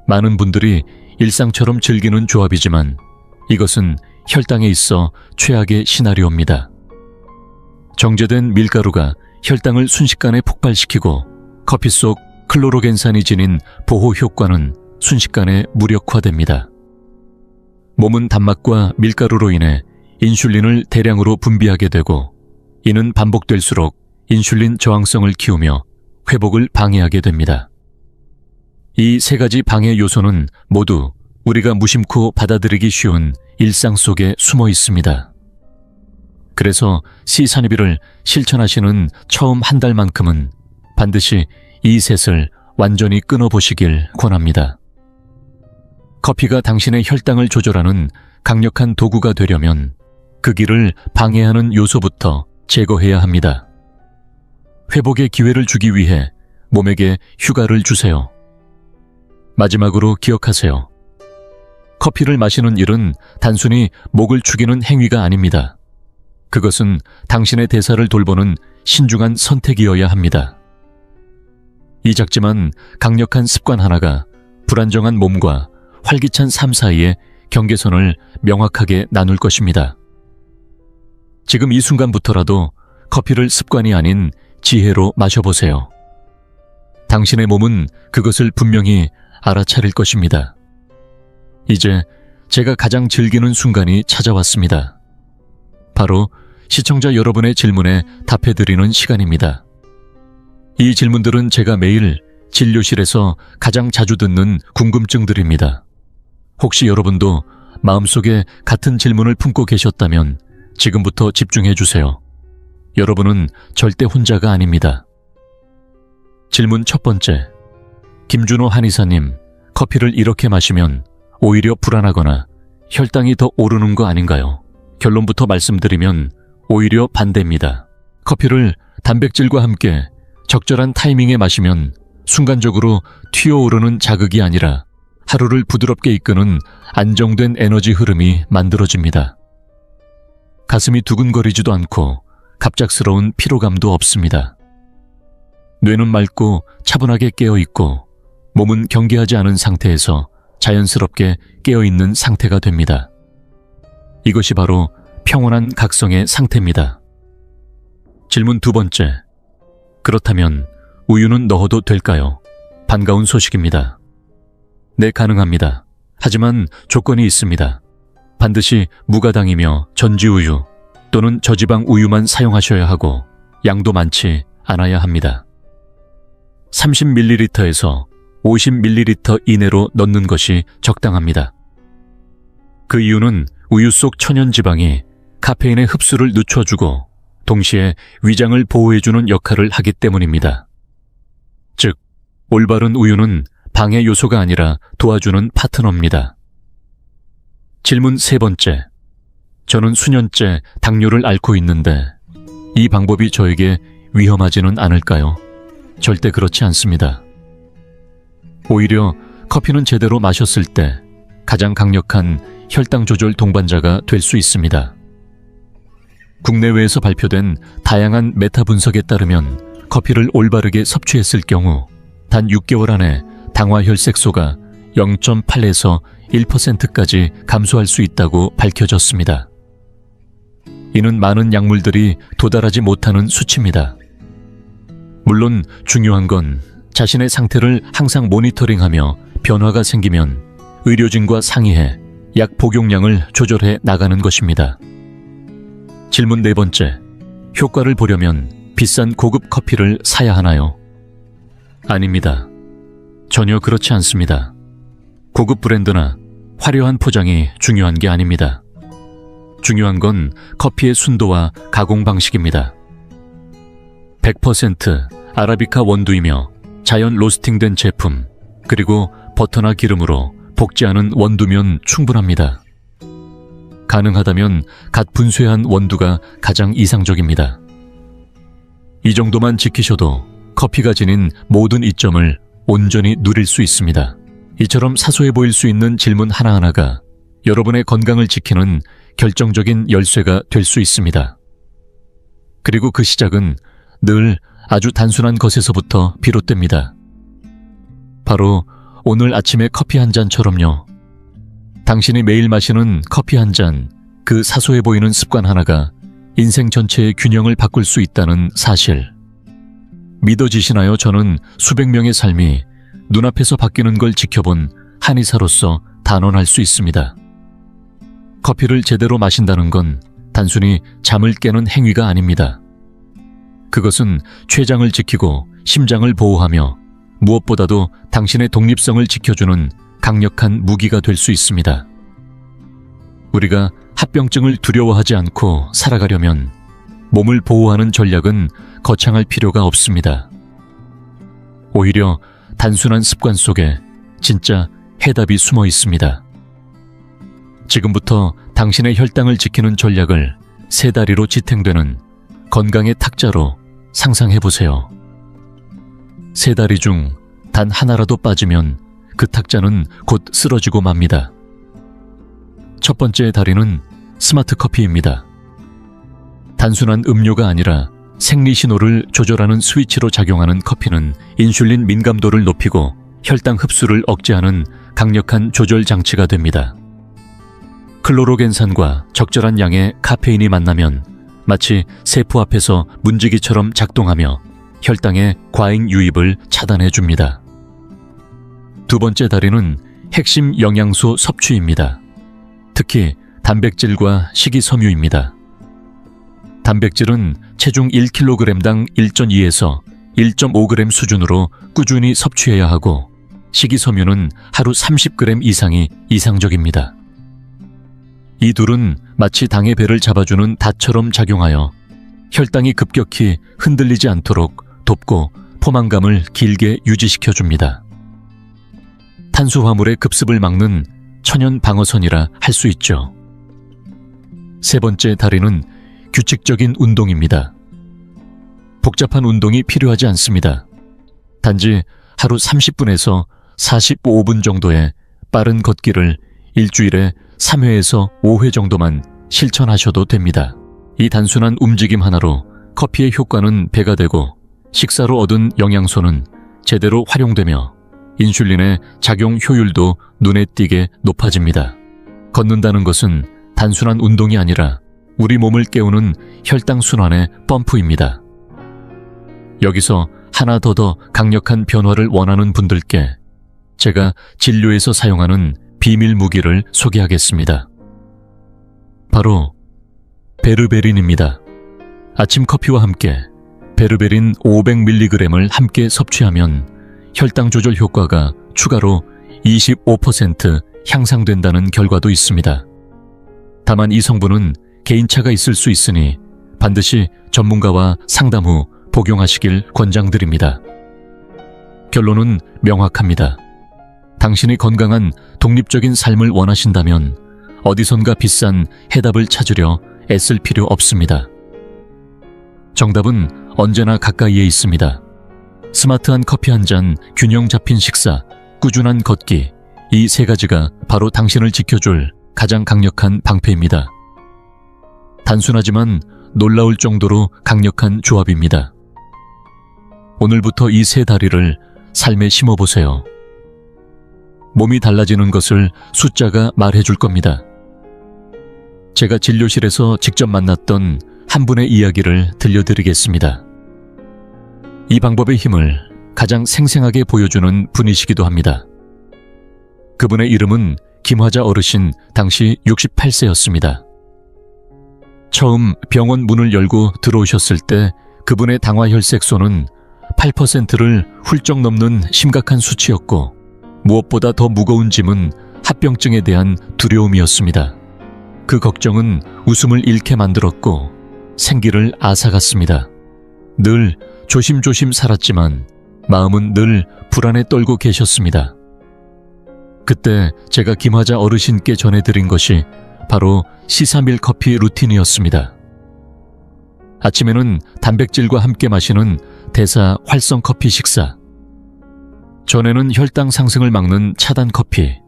많은 분들이 일상처럼 즐기는 조합이지만 이것은 혈당에 있어 최악의 시나리오입니다. 정제된 밀가루가 혈당을 순식간에 폭발시키고 커피 속 클로로겐산이 지닌 보호 효과는 순식간에 무력화됩니다. 몸은 단맛과 밀가루로 인해 인슐린을 대량으로 분비하게 되고, 이는 반복될수록 인슐린 저항성을 키우며 회복을 방해하게 됩니다. 이 세 가지 방해 요소는 모두 우리가 무심코 받아들이기 쉬운 일상 속에 숨어 있습니다. 그래서 C-산이비를 실천하시는 처음 한 달만큼은 반드시 이 셋을 완전히 끊어보시길 권합니다. 커피가 당신의 혈당을 조절하는 강력한 도구가 되려면 그 길을 방해하는 요소부터 제거해야 합니다. 회복의 기회를 주기 위해 몸에게 휴가를 주세요. 마지막으로 기억하세요. 커피를 마시는 일은 단순히 목을 축이는 행위가 아닙니다. 그것은 당신의 대사를 돌보는 신중한 선택이어야 합니다. 이 작지만 강력한 습관 하나가 불안정한 몸과 활기찬 삶 사이의 경계선을 명확하게 나눌 것입니다. 지금 이 순간부터라도 커피를 습관이 아닌 지혜로 마셔보세요. 당신의 몸은 그것을 분명히 알아차릴 것입니다. 이제 제가 가장 즐기는 순간이 찾아왔습니다. 바로 시청자 여러분의 질문에 답해드리는 시간입니다. 이 질문들은 제가 매일 진료실에서 가장 자주 듣는 궁금증들입니다. 혹시 여러분도 마음속에 같은 질문을 품고 계셨다면 지금부터 집중해 주세요. 여러분은 절대 혼자가 아닙니다. 질문 첫 번째. 김준호 한의사님, 커피를 이렇게 마시면 오히려 불안하거나 혈당이 더 오르는 거 아닌가요? 결론부터 말씀드리면 오히려 반대입니다. 커피를 단백질과 함께 적절한 타이밍에 마시면 순간적으로 튀어오르는 자극이 아니라 하루를 부드럽게 이끄는 안정된 에너지 흐름이 만들어집니다. 가슴이 두근거리지도 않고 갑작스러운 피로감도 없습니다. 뇌는 맑고 차분하게 깨어있고 몸은 경계하지 않은 상태에서 자연스럽게 깨어있는 상태가 됩니다. 이것이 바로 평온한 각성의 상태입니다. 질문 두 번째. 그렇다면 우유는 넣어도 될까요? 반가운 소식입니다. 네, 가능합니다. 하지만 조건이 있습니다. 반드시 무가당이며 전지우유 또는 저지방 우유만 사용하셔야 하고 양도 많지 않아야 합니다. 30ml에서 50ml 이내로 넣는 것이 적당합니다. 그 이유는 우유 속 천연지방이 카페인의 흡수를 늦춰주고 동시에 위장을 보호해주는 역할을 하기 때문입니다. 즉, 올바른 우유는 방해 요소가 아니라 도와주는 파트너입니다. 질문 세 번째. 저는 수년째 당뇨를 앓고 있는데 이 방법이 저에게 위험하지는 않을까요? 절대 그렇지 않습니다. 오히려 커피는 제대로 마셨을 때 가장 강력한 혈당 조절 동반자가 될 수 있습니다. 국내외에서 발표된 다양한 메타 분석에 따르면 커피를 올바르게 섭취했을 경우 단 6개월 안에 당화 혈색소가 0.8에서 1%까지 감소할 수 있다고 밝혀졌습니다. 이는 많은 약물들이 도달하지 못하는 수치입니다. 물론 중요한 건 자신의 상태를 항상 모니터링하며 변화가 생기면 의료진과 상의해 약 복용량을 조절해 나가는 것입니다. 질문 네 번째. 효과를 보려면 비싼 고급 커피를 사야 하나요? 아닙니다. 전혀 그렇지 않습니다. 고급 브랜드나 화려한 포장이 중요한 게 아닙니다. 중요한 건 커피의 순도와 가공 방식입니다. 100% 아라비카 원두이며 자연 로스팅된 제품, 그리고 버터나 기름으로 볶지 않은 원두면 충분합니다. 가능하다면 갓 분쇄한 원두가 가장 이상적입니다. 이 정도만 지키셔도 커피가 지닌 모든 이점을 온전히 누릴 수 있습니다. 이처럼 사소해 보일 수 있는 질문 하나하나가 여러분의 건강을 지키는 결정적인 열쇠가 될 수 있습니다. 그리고 그 시작은 늘 아주 단순한 것에서부터 비롯됩니다. 바로 오늘 아침에 커피 한 잔처럼요. 당신이 매일 마시는 커피 한 잔, 그 사소해 보이는 습관 하나가 인생 전체의 균형을 바꿀 수 있다는 사실. 믿어지시나요? 저는 수백 명의 삶이 눈앞에서 바뀌는 걸 지켜본 한의사로서 단언할 수 있습니다. 커피를 제대로 마신다는 건 단순히 잠을 깨는 행위가 아닙니다. 그것은 췌장을 지키고 심장을 보호하며 무엇보다도 당신의 독립성을 지켜주는 강력한 무기가 될 수 있습니다. 우리가 합병증을 두려워하지 않고 살아가려면 몸을 보호하는 전략은 거창할 필요가 없습니다. 오히려 단순한 습관 속에 진짜 해답이 숨어 있습니다. 지금부터 당신의 혈당을 지키는 전략을 세 다리로 지탱되는 건강의 탁자로 상상해보세요. 세 다리 중 단 하나라도 빠지면 그 탁자는 곧 쓰러지고 맙니다. 첫 번째 다리는 스마트 커피입니다. 단순한 음료가 아니라 생리신호를 조절하는 스위치로 작용하는 커피는 인슐린 민감도를 높이고 혈당 흡수를 억제하는 강력한 조절 장치가 됩니다. 클로로겐산과 적절한 양의 카페인이 만나면 마치 세포 앞에서 문지기처럼 작동하며 혈당의 과잉 유입을 차단해 줍니다. 두 번째 다리는 핵심 영양소 섭취입니다. 특히 단백질과 식이섬유입니다. 단백질은 체중 1kg당 1.2에서 1.5g 수준으로 꾸준히 섭취해야 하고, 식이섬유는 하루 30g 이상이 이상적입니다. 이 둘은 마치 당의 배를 잡아주는 닷처럼 작용하여 혈당이 급격히 흔들리지 않도록 돕고 포만감을 길게 유지시켜줍니다. 탄수화물의 급습을 막는 천연 방어선이라 할 수 있죠. 세 번째 다리는 규칙적인 운동입니다. 복잡한 운동이 필요하지 않습니다. 단지 하루 30분에서 45분 정도의 빠른 걷기를 일주일에 3회에서 5회 정도만 실천하셔도 됩니다. 이 단순한 움직임 하나로 커피의 효과는 배가 되고 식사로 얻은 영양소는 제대로 활용되며 인슐린의 작용 효율도 눈에 띄게 높아집니다. 걷는다는 것은 단순한 운동이 아니라 우리 몸을 깨우는 혈당 순환의 펌프입니다. 여기서 하나 더 강력한 변화를 원하는 분들께 제가 진료에서 사용하는 비밀 무기를 소개하겠습니다. 바로 베르베린입니다. 아침 커피와 함께 베르베린 500mg을 함께 섭취하면 혈당 조절 효과가 추가로 25% 향상된다는 결과도 있습니다. 다만 이 성분은 개인차가 있을 수 있으니 반드시 전문가와 상담 후 복용하시길 권장드립니다. 결론은 명확합니다. 당신이 건강한 독립적인 삶을 원하신다면 어디선가 비싼 해답을 찾으려 애쓸 필요 없습니다. 정답은 언제나 가까이에 있습니다. 스마트한 커피 한 잔, 균형 잡힌 식사, 꾸준한 걷기, 이 세 가지가 바로 당신을 지켜줄 가장 강력한 방패입니다. 단순하지만 놀라울 정도로 강력한 조합입니다. 오늘부터 이 세 다리를 삶에 심어보세요. 몸이 달라지는 것을 숫자가 말해줄 겁니다. 제가 진료실에서 직접 만났던 한 분의 이야기를 들려드리겠습니다. 이 방법의 힘을 가장 생생하게 보여주는 분이시기도 합니다. 그분의 이름은 김화자 어르신, 당시 68세였습니다. 처음 병원 문을 열고 들어오셨을 때 그분의 당화혈색소는 8%를 훌쩍 넘는 심각한 수치였고, 무엇보다 더 무거운 짐은 합병증에 대한 두려움이었습니다. 그 걱정은 웃음을 잃게 만들었고 생기를 앗아갔습니다. 늘 조심조심 살았지만 마음은 늘 불안에 떨고 계셨습니다. 그때 제가 김화자 어르신께 전해드린 것이 바로 시사밀 커피 루틴이었습니다. 아침에는 단백질과 함께 마시는 대사 활성 커피 식사, 전에는 혈당 상승을 막는 차단 커피,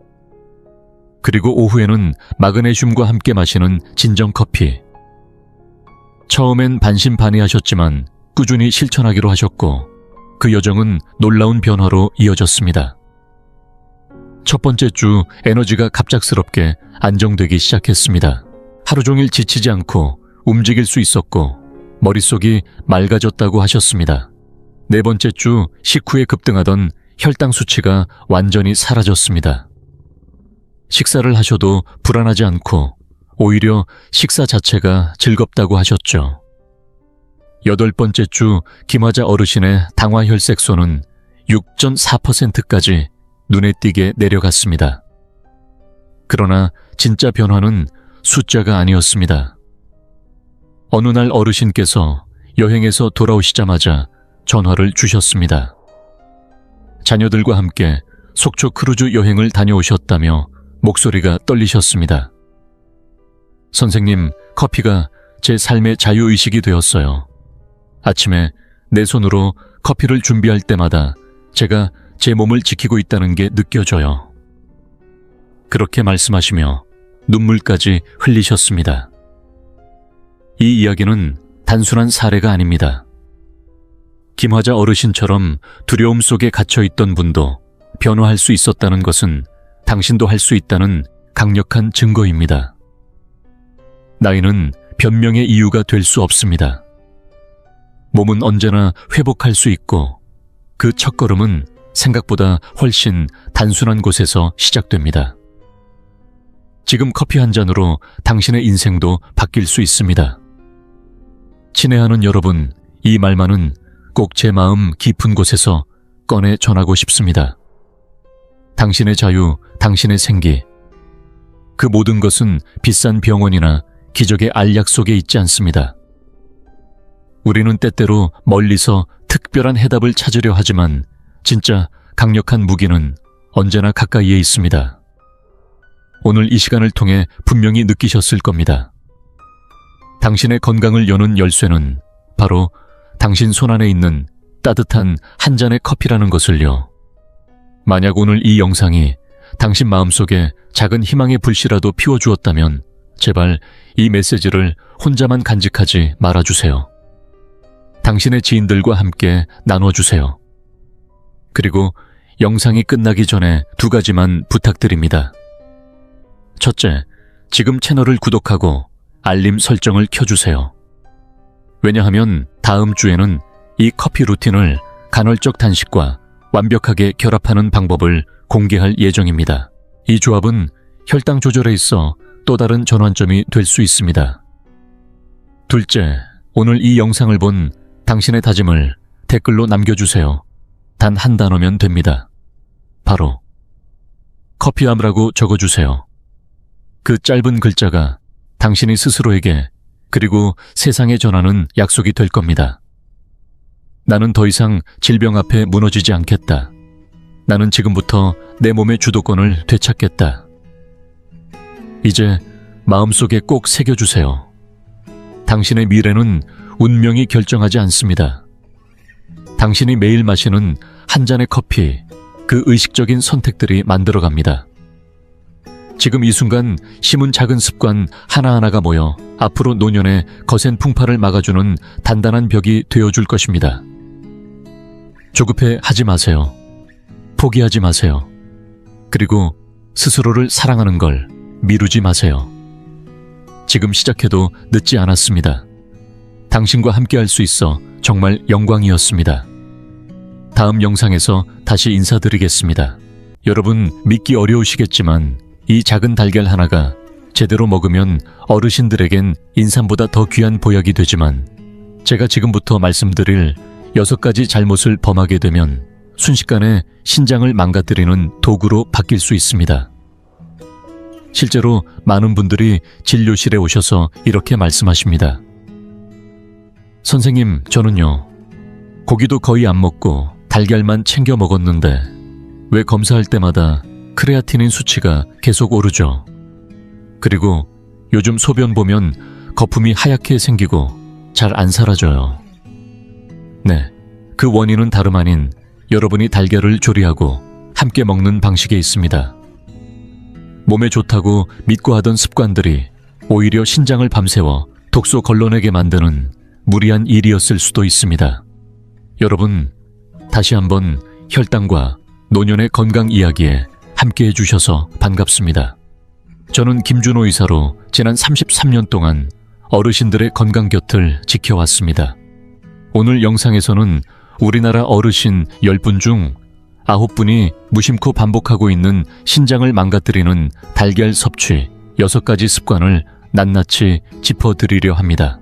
그리고 오후에는 마그네슘과 함께 마시는 진정 커피. 처음엔 반신반의하셨지만 꾸준히 실천하기로 하셨고, 그 여정은 놀라운 변화로 이어졌습니다. 첫 번째 주 에너지가 갑작스럽게 안정되기 시작했습니다. 하루 종일 지치지 않고 움직일 수 있었고 머릿속이 맑아졌다고 하셨습니다. 네 번째 주 식후에 급등하던 혈당 수치가 완전히 사라졌습니다. 식사를 하셔도 불안하지 않고 오히려 식사 자체가 즐겁다고 하셨죠. 여덟 번째 주 김화자 어르신의 당화혈색소는 6.4%까지 눈에 띄게 내려갔습니다. 그러나 진짜 변화는 숫자가 아니었습니다. 어느 날 어르신께서 여행에서 돌아오시자마자 전화를 주셨습니다. 자녀들과 함께 속초 크루즈 여행을 다녀오셨다며 목소리가 떨리셨습니다. 선생님, 커피가 제 삶의 자유의식이 되었어요. 아침에 내 손으로 커피를 준비할 때마다 제가 제 몸을 지키고 있다는 게 느껴져요. 그렇게 말씀하시며 눈물까지 흘리셨습니다. 이 이야기는 단순한 사례가 아닙니다. 김화자 어르신처럼 두려움 속에 갇혀있던 분도 변화할 수 있었다는 것은 당신도 할 수 있다는 강력한 증거입니다. 나이는 변명의 이유가 될 수 없습니다. 몸은 언제나 회복할 수 있고 그 첫걸음은 생각보다 훨씬 단순한 곳에서 시작됩니다. 지금 커피 한 잔으로 당신의 인생도 바뀔 수 있습니다. 친애하는 여러분, 이 말만은 꼭 제 마음 깊은 곳에서 꺼내 전하고 싶습니다. 당신의 자유, 당신의 생기, 그 모든 것은 비싼 병원이나 기적의 알약 속에 있지 않습니다. 우리는 때때로 멀리서 특별한 해답을 찾으려 하지만 진짜 강력한 무기는 언제나 가까이에 있습니다. 오늘 이 시간을 통해 분명히 느끼셨을 겁니다. 당신의 건강을 여는 열쇠는 바로 당신 손안에 있는 따뜻한 한 잔의 커피라는 것을요. 만약 오늘 이 영상이 당신 마음속에 작은 희망의 불씨라도 피워주었다면 제발 이 메시지를 혼자만 간직하지 말아주세요. 당신의 지인들과 함께 나눠주세요. 그리고 영상이 끝나기 전에 2가지만 부탁드립니다. 첫째, 지금 채널을 구독하고 알림 설정을 켜주세요. 왜냐하면 다음 주에는 이 커피 루틴을 간헐적 단식과 완벽하게 결합하는 방법을 공개할 예정입니다. 이 조합은 혈당 조절에 있어 또 다른 전환점이 될 수 있습니다. 둘째, 오늘 이 영상을 본 당신의 다짐을 댓글로 남겨주세요. 단 한 단어면 됩니다. 바로 커피함이라고 적어주세요. 그 짧은 글자가 당신이 스스로에게 그리고 세상에 전하는 약속이 될 겁니다. 나는 더 이상 질병 앞에 무너지지 않겠다. 나는 지금부터 내 몸의 주도권을 되찾겠다. 이제 마음속에 꼭 새겨주세요. 당신의 미래는 운명이 결정하지 않습니다. 당신이 매일 마시는 한 잔의 커피, 그 의식적인 선택들이 만들어갑니다. 지금 이 순간 심은 작은 습관 하나하나가 모여 앞으로 노년의 거센 풍파를 막아주는 단단한 벽이 되어줄 것입니다. 조급해 하지 마세요. 포기하지 마세요. 그리고 스스로를 사랑하는 걸 미루지 마세요. 지금 시작해도 늦지 않았습니다. 당신과 함께 할 수 있어 정말 영광이었습니다. 다음 영상에서 다시 인사드리겠습니다. 여러분 믿기 어려우시겠지만 이 작은 달걀 하나가 제대로 먹으면 어르신들에겐 인삼보다 더 귀한 보약이 되지만 제가 지금부터 말씀드릴 6가지 잘못을 범하게 되면 순식간에 신장을 망가뜨리는 도구로 바뀔 수 있습니다. 실제로 많은 분들이 진료실에 오셔서 이렇게 말씀하십니다. 선생님, 저는요, 고기도 거의 안 먹고 달걀만 챙겨 먹었는데 왜 검사할 때마다 크레아티닌 수치가 계속 오르죠? 그리고 요즘 소변 보면 거품이 하얗게 생기고 잘 안 사라져요. 네, 그 원인은 다름 아닌 여러분이 달걀을 조리하고 함께 먹는 방식에 있습니다. 몸에 좋다고 믿고 하던 습관들이 오히려 신장을 밤새워 독소 걸러내게 만드는 무리한 일이었을 수도 있습니다. 여러분, 다시 한번 혈당과 노년의 건강 이야기에 함께 해주셔서 반갑습니다. 저는 김준호 의사로 지난 33년 동안 어르신들의 건강 곁을 지켜왔습니다. 오늘 영상에서는 우리나라 어르신 10분 중 9분이 무심코 반복하고 있는 신장을 망가뜨리는 달걀 섭취 6가지 습관을 낱낱이 짚어드리려 합니다.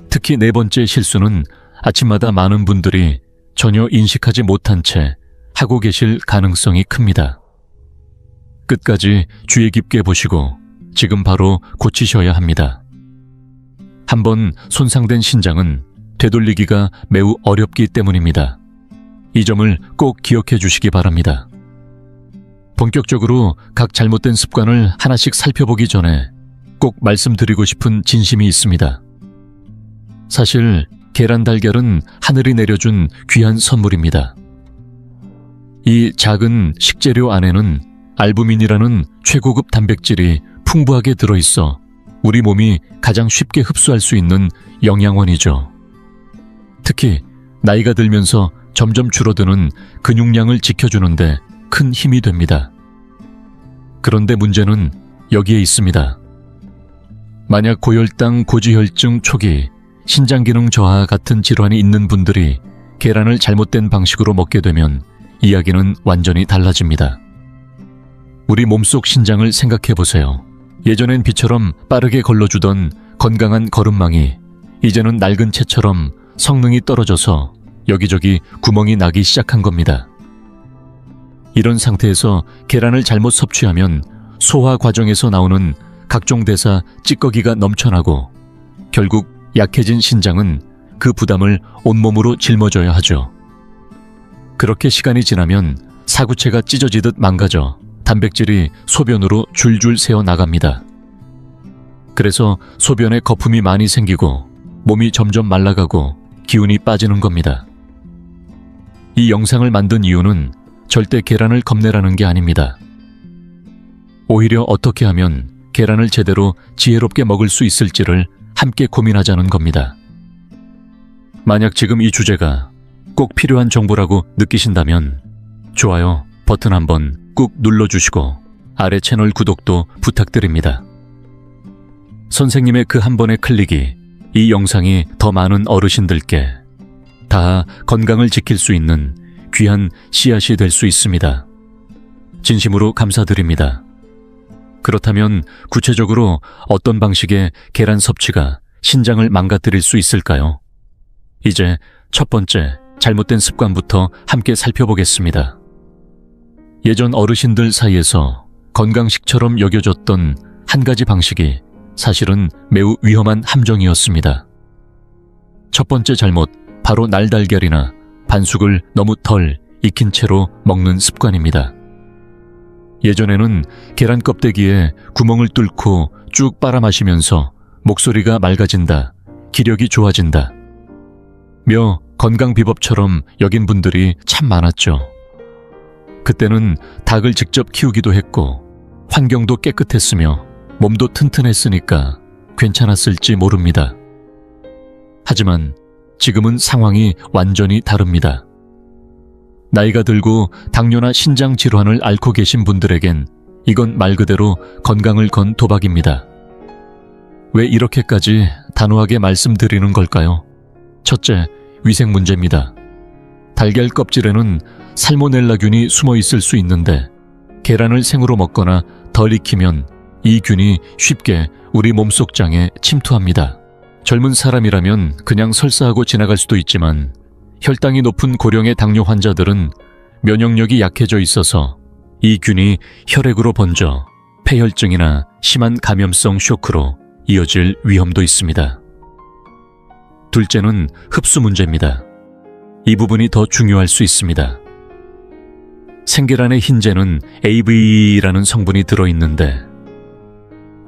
특히 4번째 실수는 아침마다 많은 분들이 전혀 인식하지 못한 채 하고 계실 가능성이 큽니다. 끝까지 주의 깊게 보시고 지금 바로 고치셔야 합니다. 한번 손상된 신장은 되돌리기가 매우 어렵기 때문입니다. 이 점을 꼭 기억해 주시기 바랍니다. 본격적으로 각 잘못된 습관을 하나씩 살펴보기 전에 꼭 말씀드리고 싶은 진심이 있습니다. 사실 계란 달걀은 하늘이 내려준 귀한 선물입니다. 이 작은 식재료 안에는 알부민이라는 최고급 단백질이 풍부하게 들어있어 우리 몸이 가장 쉽게 흡수할 수 있는 영양원이죠. 특히 나이가 들면서 점점 줄어드는 근육량을 지켜주는데 큰 힘이 됩니다. 그런데 문제는 여기에 있습니다. 만약 고혈당, 고지혈증 초기, 신장기능 저하 같은 질환이 있는 분들이 계란을 잘못된 방식으로 먹게 되면 이야기는 완전히 달라집니다. 우리 몸속 신장을 생각해 보세요. 예전엔 비처럼 빠르게 걸러주던 건강한 걸음망이 이제는 낡은 채처럼 성능이 떨어져서 여기저기 구멍이 나기 시작한 겁니다. 이런 상태에서 계란을 잘못 섭취하면 소화 과정에서 나오는 각종 대사 찌꺼기가 넘쳐나고 결국 약해진 신장은 그 부담을 온몸으로 짊어져야 하죠. 그렇게 시간이 지나면 사구체가 찢어지듯 망가져 단백질이 소변으로 줄줄 새어 나갑니다. 그래서 소변에 거품이 많이 생기고 몸이 점점 말라가고 기운이 빠지는 겁니다. 이 영상을 만든 이유는 절대 계란을 겁내라는 게 아닙니다. 오히려 어떻게 하면 계란을 제대로 지혜롭게 먹을 수 있을지를 함께 고민하자는 겁니다. 만약 지금 이 주제가 꼭 필요한 정보라고 느끼신다면 좋아요 버튼 한번 꾹 눌러주시고 아래 채널 구독도 부탁드립니다. 선생님의 그 한 번의 클릭이 이 영상이 더 많은 어르신들께 다 건강을 지킬 수 있는 귀한 씨앗이 될 수 있습니다. 진심으로 감사드립니다. 그렇다면 구체적으로 어떤 방식의 계란 섭취가 신장을 망가뜨릴 수 있을까요? 이제 첫 번째 잘못된 습관부터 함께 살펴보겠습니다. 예전 어르신들 사이에서 건강식처럼 여겨졌던 한 가지 방식이 사실은 매우 위험한 함정이었습니다. 첫 번째 잘못, 바로 날달걀이나 반숙을 너무 덜 익힌 채로 먹는 습관입니다. 예전에는 계란 껍데기에 구멍을 뚫고 쭉 빨아 마시면서 목소리가 맑아진다, 기력이 좋아진다 며 건강 비법처럼 여긴 분들이 참 많았죠. 그때는 닭을 직접 키우기도 했고 환경도 깨끗했으며 몸도 튼튼했으니까 괜찮았을지 모릅니다. 하지만 지금은 상황이 완전히 다릅니다. 나이가 들고 당뇨나 신장 질환을 앓고 계신 분들에겐 이건 말 그대로 건강을 건 도박입니다. 왜 이렇게까지 단호하게 말씀드리는 걸까요? 첫째, 위생 문제입니다. 달걀 껍질에는 살모넬라균이 숨어 있을 수 있는데 계란을 생으로 먹거나 덜 익히면 이 균이 쉽게 우리 몸속장에 침투합니다. 젊은 사람이라면 그냥 설사하고 지나갈 수도 있지만 혈당이 높은 고령의 당뇨 환자들은 면역력이 약해져 있어서 이 균이 혈액으로 번져 폐혈증이나 심한 감염성 쇼크로 이어질 위험도 있습니다. 둘째는 흡수 문제입니다. 이 부분이 더 중요할 수 있습니다. 생계란의 흰재는 AV라는 성분이 들어있는데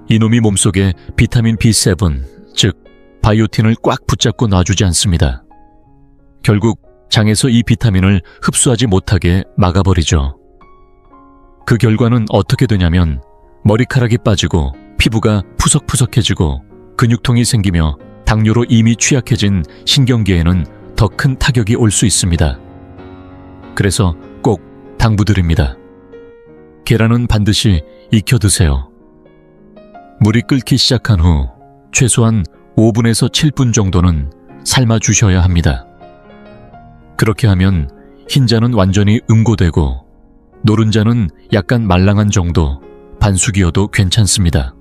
이놈이 몸속에 비타민 B7, 즉 바이오틴을 꽉 붙잡고 놔주지 않습니다. 결국 장에서 이 비타민을 흡수하지 못하게 막아버리죠. 그 결과는 어떻게 되냐면 머리카락이 빠지고 피부가 푸석푸석해지고 근육통이 생기며 당뇨로 이미 취약해진 신경계에는 더 큰 타격이 올 수 있습니다. 그래서 꼭 당부드립니다. 계란은 반드시 익혀 드세요. 물이 끓기 시작한 후 최소한 5분에서 7분 정도는 삶아 주셔야 합니다. 그렇게 하면 흰자는 완전히 응고되고 노른자는 약간 말랑한 정도 반숙이어도 괜찮습니다.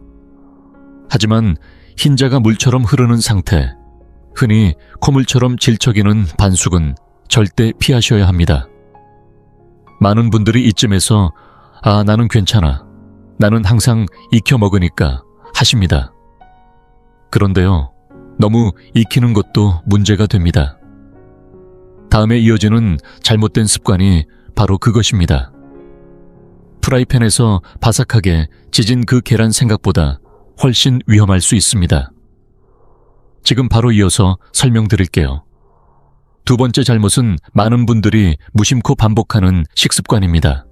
하지만 흰자가 물처럼 흐르는 상태, 흔히 콧물처럼 질척이는 반숙은 절대 피하셔야 합니다. 많은 분들이 이쯤에서 나는 괜찮아. 나는 항상 익혀 먹으니까 하십니다. 그런데요, 너무 익히는 것도 문제가 됩니다. 다음에 이어지는 잘못된 습관이 바로 그것입니다. 프라이팬에서 바삭하게 지진 그 계란 생각보다 훨씬 위험할 수 있습니다. 지금 바로 이어서 설명드릴게요. 두 번째 잘못은 많은 분들이 무심코 반복하는 식습관입니다.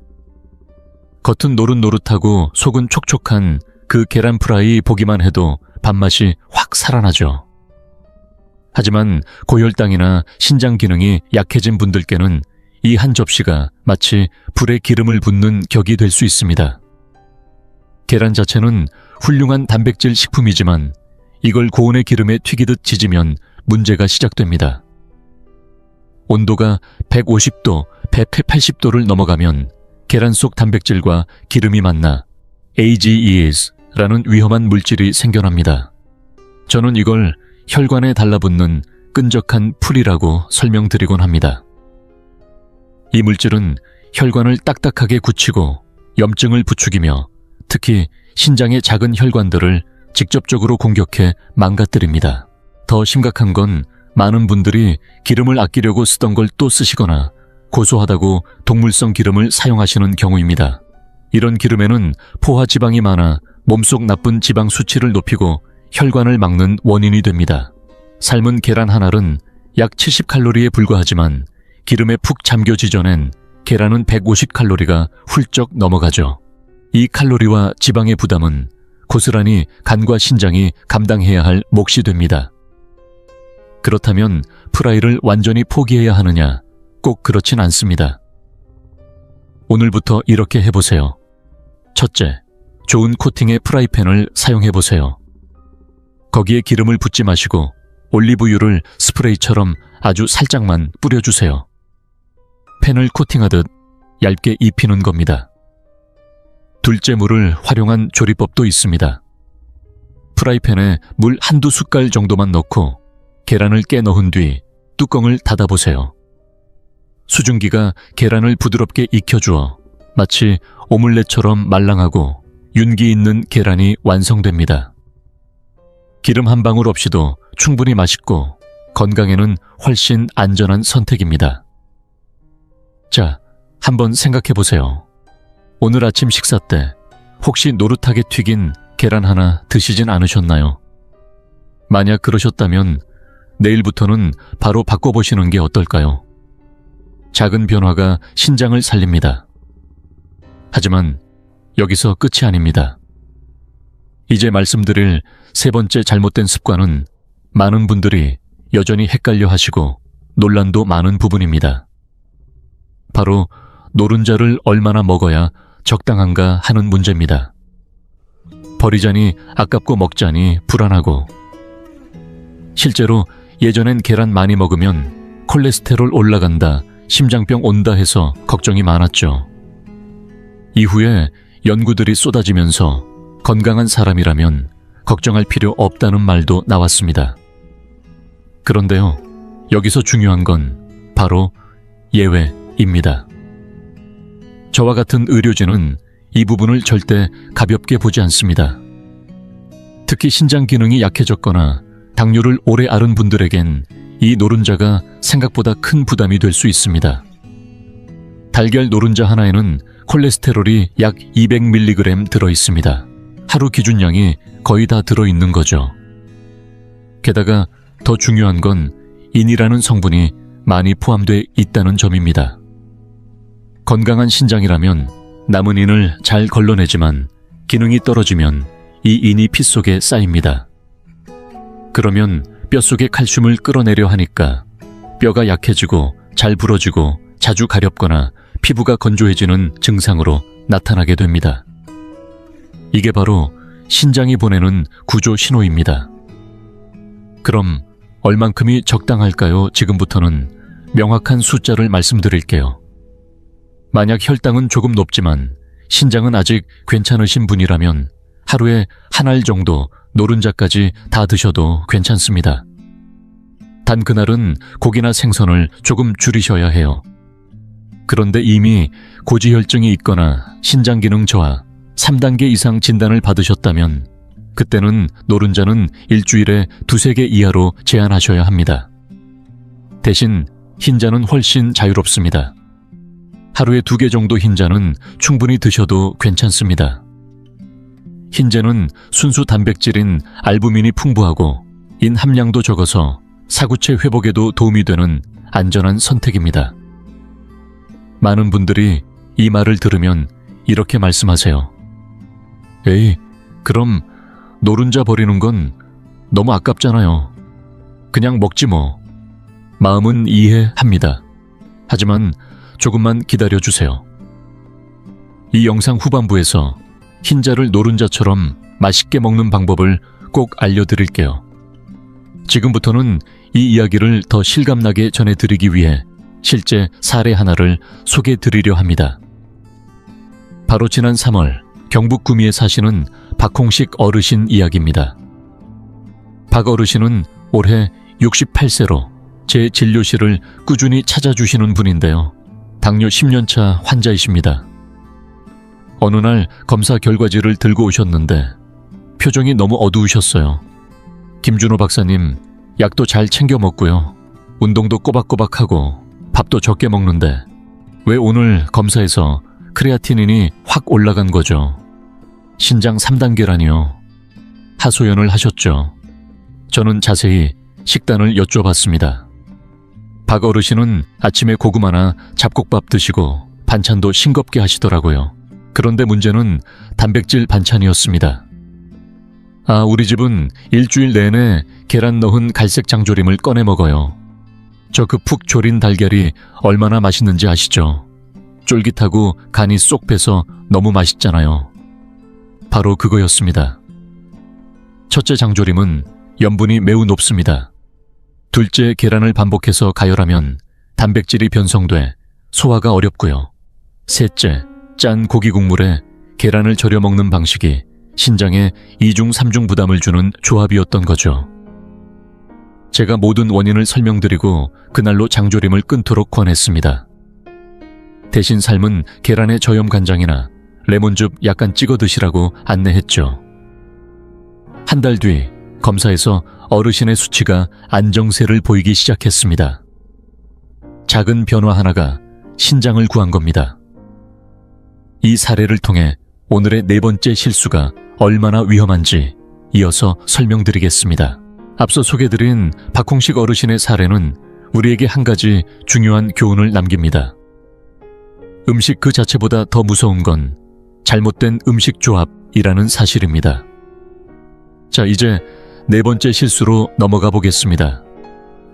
겉은 노릇노릇하고 속은 촉촉한 그 계란 프라이 보기만 해도 밥맛이 확 살아나죠. 하지만 고혈당이나 신장 기능이 약해진 분들께는 이 한 접시가 마치 불에 기름을 붓는 격이 될 수 있습니다. 계란 자체는 훌륭한 단백질 식품이지만 이걸 고온의 기름에 튀기듯 지지면 문제가 시작됩니다. 온도가 150도, 180도를 넘어가면 계란 속 단백질과 기름이 만나 AGEs라는 위험한 물질이 생겨납니다. 저는 이걸 혈관에 달라붙는 끈적한 풀이라고 설명드리곤 합니다. 이 물질은 혈관을 딱딱하게 굳히고 염증을 부추기며 특히 신장의 작은 혈관들을 직접적으로 공격해 망가뜨립니다. 더 심각한 건 많은 분들이 기름을 아끼려고 쓰던 걸 또 쓰시거나 고소하다고 동물성 기름을 사용하시는 경우입니다. 이런 기름에는 포화 지방이 많아 몸속 나쁜 지방 수치를 높이고 혈관을 막는 원인이 됩니다. 삶은 계란 한 알은 약 70칼로리에 불과하지만 기름에 푹 잠겨지 전엔 계란은 150칼로리가 훌쩍 넘어가죠. 이 칼로리와 지방의 부담은 고스란히 간과 신장이 감당해야 할 몫이 됩니다. 그렇다면 프라이를 완전히 포기해야 하느냐? 꼭 그렇진 않습니다. 오늘부터 이렇게 해보세요. 첫째, 좋은 코팅의 프라이팬을 사용해보세요. 거기에 기름을 붓지 마시고 올리브유를 스프레이처럼 아주 살짝만 뿌려주세요. 팬을 코팅하듯 얇게 입히는 겁니다. 둘째, 물을 활용한 조리법도 있습니다. 프라이팬에 물 한두 숟갈 정도만 넣고 계란을 깨 넣은 뒤 뚜껑을 닫아보세요. 수증기가 계란을 부드럽게 익혀주어 마치 오믈렛처럼 말랑하고 윤기 있는 계란이 완성됩니다. 기름 한 방울 없이도 충분히 맛있고 건강에는 훨씬 안전한 선택입니다. 자, 한번 생각해보세요. 오늘 아침 식사 때 혹시 노릇하게 튀긴 계란 하나 드시진 않으셨나요? 만약 그러셨다면 내일부터는 바로 바꿔보시는 게 어떨까요? 작은 변화가 신장을 살립니다. 하지만 여기서 끝이 아닙니다. 이제 말씀드릴 세 번째 잘못된 습관은 많은 분들이 여전히 헷갈려 하시고 논란도 많은 부분입니다. 바로 노른자를 얼마나 먹어야 적당한가 하는 문제입니다. 버리자니 아깝고 먹자니 불안하고 실제로 예전엔 계란 많이 먹으면 콜레스테롤 올라간다, 심장병 온다 해서 걱정이 많았죠. 이후에 연구들이 쏟아지면서 건강한 사람이라면 걱정할 필요 없다는 말도 나왔습니다. 그런데요, 여기서 중요한 건 바로 예외입니다. 저와 같은 의료진은 이 부분을 절대 가볍게 보지 않습니다. 특히 신장 기능이 약해졌거나 당뇨를 오래 앓은 분들에겐 이 노른자가 생각보다 큰 부담이 될 수 있습니다. 달걀 노른자 하나에는 콜레스테롤이 약 200mg 들어있습니다. 하루 기준량이 거의 다 들어있는 거죠. 게다가 더 중요한 건 인이라는 성분이 많이 포함되어 있다는 점입니다. 건강한 신장이라면 남은 인을 잘 걸러내지만 기능이 떨어지면 이 인이 피 속에 쌓입니다. 그러면 뼛속의 칼슘을 끌어내려 하니까 뼈가 약해지고 잘 부러지고 자주 가렵거나 피부가 건조해지는 증상으로 나타나게 됩니다. 이게 바로 신장이 보내는 구조 신호입니다. 그럼 얼만큼이 적당할까요? 지금부터는 명확한 숫자를 말씀드릴게요. 만약 혈당은 조금 높지만 신장은 아직 괜찮으신 분이라면 하루에 한 알 정도 노른자까지 다 드셔도 괜찮습니다. 단 그날은 고기나 생선을 조금 줄이셔야 해요. 그런데 이미 고지혈증이 있거나 신장기능 저하 3단계 이상 진단을 받으셨다면 그때는 노른자는 일주일에 2-3개 이하로 제한하셔야 합니다. 대신 흰자는 훨씬 자유롭습니다. 하루에 2개 정도 흰자는 충분히 드셔도 괜찮습니다. 흰자는 순수 단백질인 알부민이 풍부하고 인 함량도 적어서 사구체 회복에도 도움이 되는 안전한 선택입니다. 많은 분들이 이 말을 들으면 이렇게 말씀하세요. 에이, 그럼 노른자 버리는 건 너무 아깝잖아요. 그냥 먹지 뭐. 마음은 이해합니다. 하지만 조금만 기다려주세요. 이 영상 후반부에서 흰자를 노른자처럼 맛있게 먹는 방법을 꼭 알려드릴게요. 지금부터는 이 이야기를 더 실감나게 전해드리기 위해 실제 사례 하나를 소개해드리려 합니다. 바로 지난 3월 경북 구미에 사시는 박홍식 어르신 이야기입니다. 박 어르신은 올해 68세로 제 진료실을 꾸준히 찾아주시는 분인데요. 당뇨 10년차 환자이십니다. 어느 날 검사 결과지를 들고 오셨는데 표정이 너무 어두우셨어요. 김준호 박사님, 약도 잘 챙겨 먹고요. 운동도 꼬박꼬박하고 밥도 적게 먹는데 왜 오늘 검사에서 크레아티닌이 확 올라간 거죠? 신장 3단계라니요. 하소연을 하셨죠. 저는 자세히 식단을 여쭤봤습니다. 박 어르신은 아침에 고구마나 잡곡밥 드시고 반찬도 싱겁게 하시더라고요. 그런데 문제는 단백질 반찬이었습니다. 우리 집은 일주일 내내 계란 넣은 갈색 장조림을 꺼내 먹어요. 저 그 푹 졸인 달걀이 얼마나 맛있는지 아시죠? 쫄깃하고 간이 쏙 배서 너무 맛있잖아요. 바로 그거였습니다. 첫째 장조림은 염분이 매우 높습니다. 둘째 계란을 반복해서 가열하면 단백질이 변성돼 소화가 어렵고요. 셋째, 짠 고기 국물에 계란을 절여 먹는 방식이 신장에 2중 3중 부담을 주는 조합이었던 거죠. 제가 모든 원인을 설명드리고 그날로 장조림을 끊도록 권했습니다. 대신 삶은 계란에 저염 간장이나 레몬즙 약간 찍어 드시라고 안내했죠. 한 달 뒤 검사에서 어르신의 수치가 안정세를 보이기 시작했습니다. 작은 변화 하나가 신장을 구한 겁니다. 이 사례를 통해 오늘의 4번째 실수가 얼마나 위험한지 이어서 설명드리겠습니다. 앞서 소개드린 박홍식 어르신의 사례는 우리에게 한 가지 중요한 교훈을 남깁니다. 음식 그 자체보다 더 무서운 건 잘못된 음식 조합이라는 사실입니다. 자, 이제 4번째 실수로 넘어가 보겠습니다.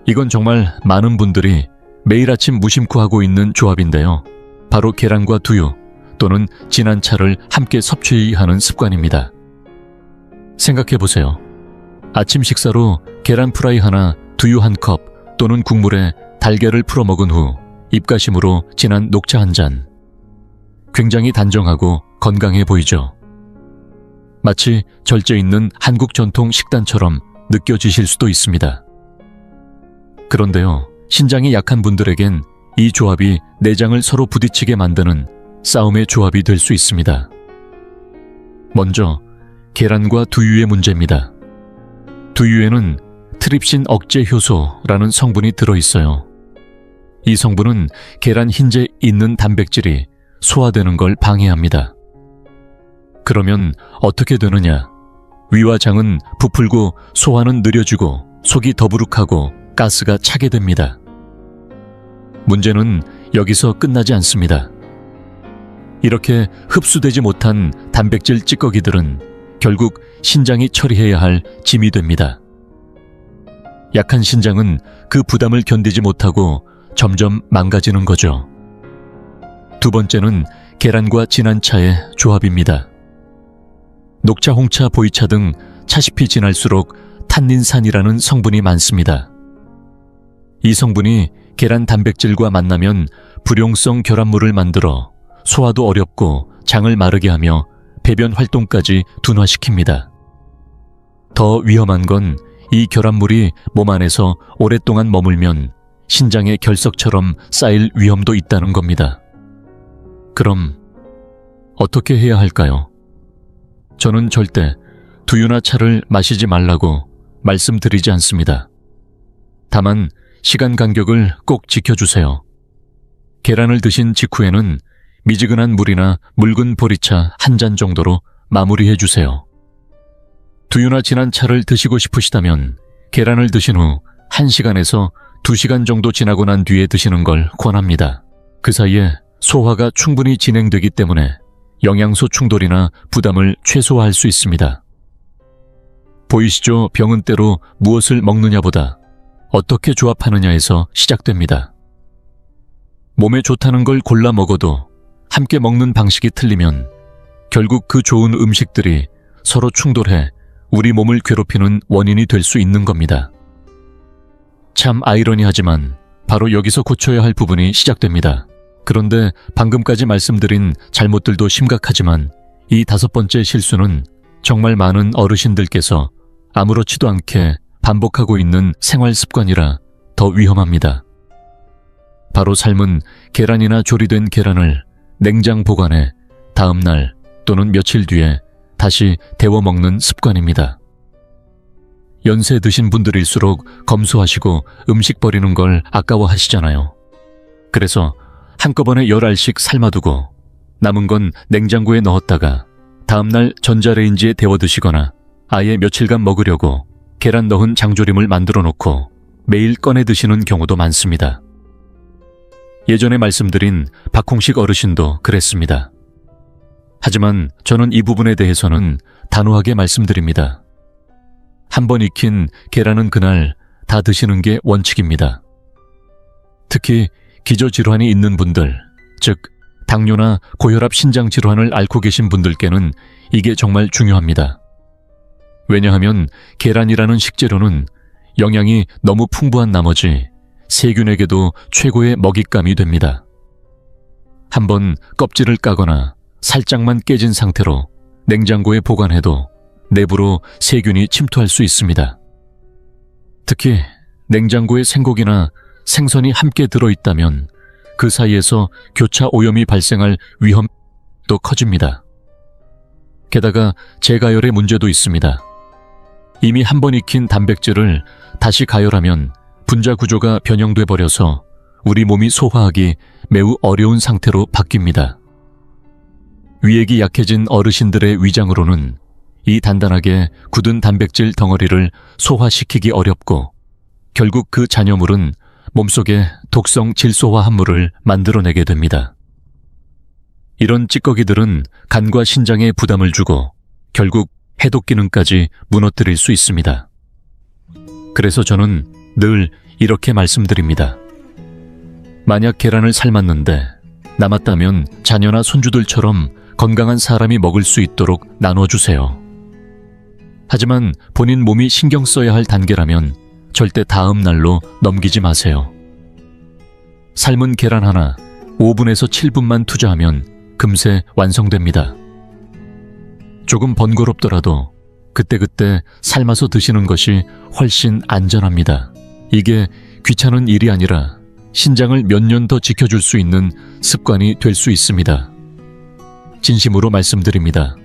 이건 정말 많은 분들이 매일 아침 무심코 하고 있는 조합인데요. 바로 계란과 두유 또는 진한 차를 함께 섭취하는 습관입니다. 생각해보세요. 아침 식사로 계란 프라이 하나, 두유 한 컵 또는 국물에 달걀을 풀어 먹은 후 입가심으로 진한 녹차 한 잔. 굉장히 단정하고 건강해 보이죠. 마치 절제 있는 한국 전통 식단처럼 느껴지실 수도 있습니다. 그런데요, 신장이 약한 분들에겐 이 조합이 내장을 서로 부딪히게 만드는 싸움의 조합이 될 수 있습니다. 먼저 계란과 두유의 문제입니다. 두유에는 트립신 억제 효소라는 성분이 들어있어요. 이 성분은 계란 흰자에 있는 단백질이 소화되는 걸 방해합니다. 그러면 어떻게 되느냐? 위와 장은 부풀고 소화는 느려지고 속이 더부룩하고 가스가 차게 됩니다. 문제는 여기서 끝나지 않습니다. 이렇게 흡수되지 못한 단백질 찌꺼기들은 결국 신장이 처리해야 할 짐이 됩니다. 약한 신장은 그 부담을 견디지 못하고 점점 망가지는 거죠. 두 번째는 계란과 진한 차의 조합입니다. 녹차, 홍차, 보이차 등 차잎이 진할수록 탄닌산이라는 성분이 많습니다. 이 성분이 계란 단백질과 만나면 불용성 결합물을 만들어 소화도 어렵고 장을 마르게 하며 배변 활동까지 둔화시킵니다. 더 위험한 건 이 결합물이 몸 안에서 오랫동안 머물면 신장의 결석처럼 쌓일 위험도 있다는 겁니다. 그럼 어떻게 해야 할까요? 저는 절대 두유나 차를 마시지 말라고 말씀드리지 않습니다. 다만 시간 간격을 꼭 지켜주세요. 계란을 드신 직후에는 미지근한 물이나 묽은 보리차 한 잔 정도로 마무리해주세요. 두유나 진한 차를 드시고 싶으시다면 계란을 드신 후 1시간에서 2시간 정도 지나고 난 뒤에 드시는 걸 권합니다. 그 사이에 소화가 충분히 진행되기 때문에 영양소 충돌이나 부담을 최소화할 수 있습니다. 보이시죠? 병은 때로 무엇을 먹느냐보다 어떻게 조합하느냐에서 시작됩니다. 몸에 좋다는 걸 골라 먹어도 함께 먹는 방식이 틀리면 결국 그 좋은 음식들이 서로 충돌해 우리 몸을 괴롭히는 원인이 될 수 있는 겁니다. 참 아이러니하지만 바로 여기서 고쳐야 할 부분이 시작됩니다. 그런데 방금까지 말씀드린 잘못들도 심각하지만 이 5번째 실수는 정말 많은 어르신들께서 아무렇지도 않게 반복하고 있는 생활 습관이라 더 위험합니다. 바로 삶은 계란이나 조리된 계란을 냉장 보관해 다음 날 또는 며칠 뒤에 다시 데워 먹는 습관입니다. 연세 드신 분들일수록 검소하시고 음식 버리는 걸 아까워하시잖아요. 그래서 한꺼번에 10알씩 삶아두고 남은 건 냉장고에 넣었다가 다음날 전자레인지에 데워 드시거나 아예 며칠간 먹으려고 계란 넣은 장조림을 만들어 놓고 매일 꺼내 드시는 경우도 많습니다. 예전에 말씀드린 박홍식 어르신도 그랬습니다. 하지만 저는 이 부분에 대해서는 단호하게 말씀드립니다. 한번 익힌 계란은 그날 다 드시는 게 원칙입니다. 특히 기저질환이 있는 분들, 즉 당뇨나 고혈압 신장 질환을 앓고 계신 분들께는 이게 정말 중요합니다. 왜냐하면 계란이라는 식재료는 영양이 너무 풍부한 나머지 세균에게도 최고의 먹잇감이 됩니다. 한번 껍질을 까거나 살짝만 깨진 상태로 냉장고에 보관해도 내부로 세균이 침투할 수 있습니다. 특히 냉장고에 생고기나 생선이 함께 들어있다면 그 사이에서 교차 오염이 발생할 위험도 커집니다. 게다가 재가열의 문제도 있습니다. 이미 한번 익힌 단백질을 다시 가열하면 분자 구조가 변형돼 버려서 우리 몸이 소화하기 매우 어려운 상태로 바뀝니다. 위액이 약해진 어르신들의 위장으로는 이 단단하게 굳은 단백질 덩어리를 소화시키기 어렵고 결국 그 잔여물은 몸속에 독성 질소화 합물을 만들어내게 됩니다. 이런 찌꺼기들은 간과 신장에 부담을 주고 결국 해독 기능까지 무너뜨릴 수 있습니다. 그래서 저는 늘 이렇게 말씀드립니다. 만약 계란을 삶았는데 남았다면 자녀나 손주들처럼 건강한 사람이 먹을 수 있도록 나눠주세요. 하지만 본인 몸이 신경 써야 할 단계라면 절대 다음 날로 넘기지 마세요. 삶은 계란 하나 5분에서 7분만 투자하면 금세 완성됩니다. 조금 번거롭더라도 그때그때 삶아서 드시는 것이 훨씬 안전합니다. 이게 귀찮은 일이 아니라 신장을 몇 년 더 지켜줄 수 있는 습관이 될 수 있습니다. 진심으로 말씀드립니다.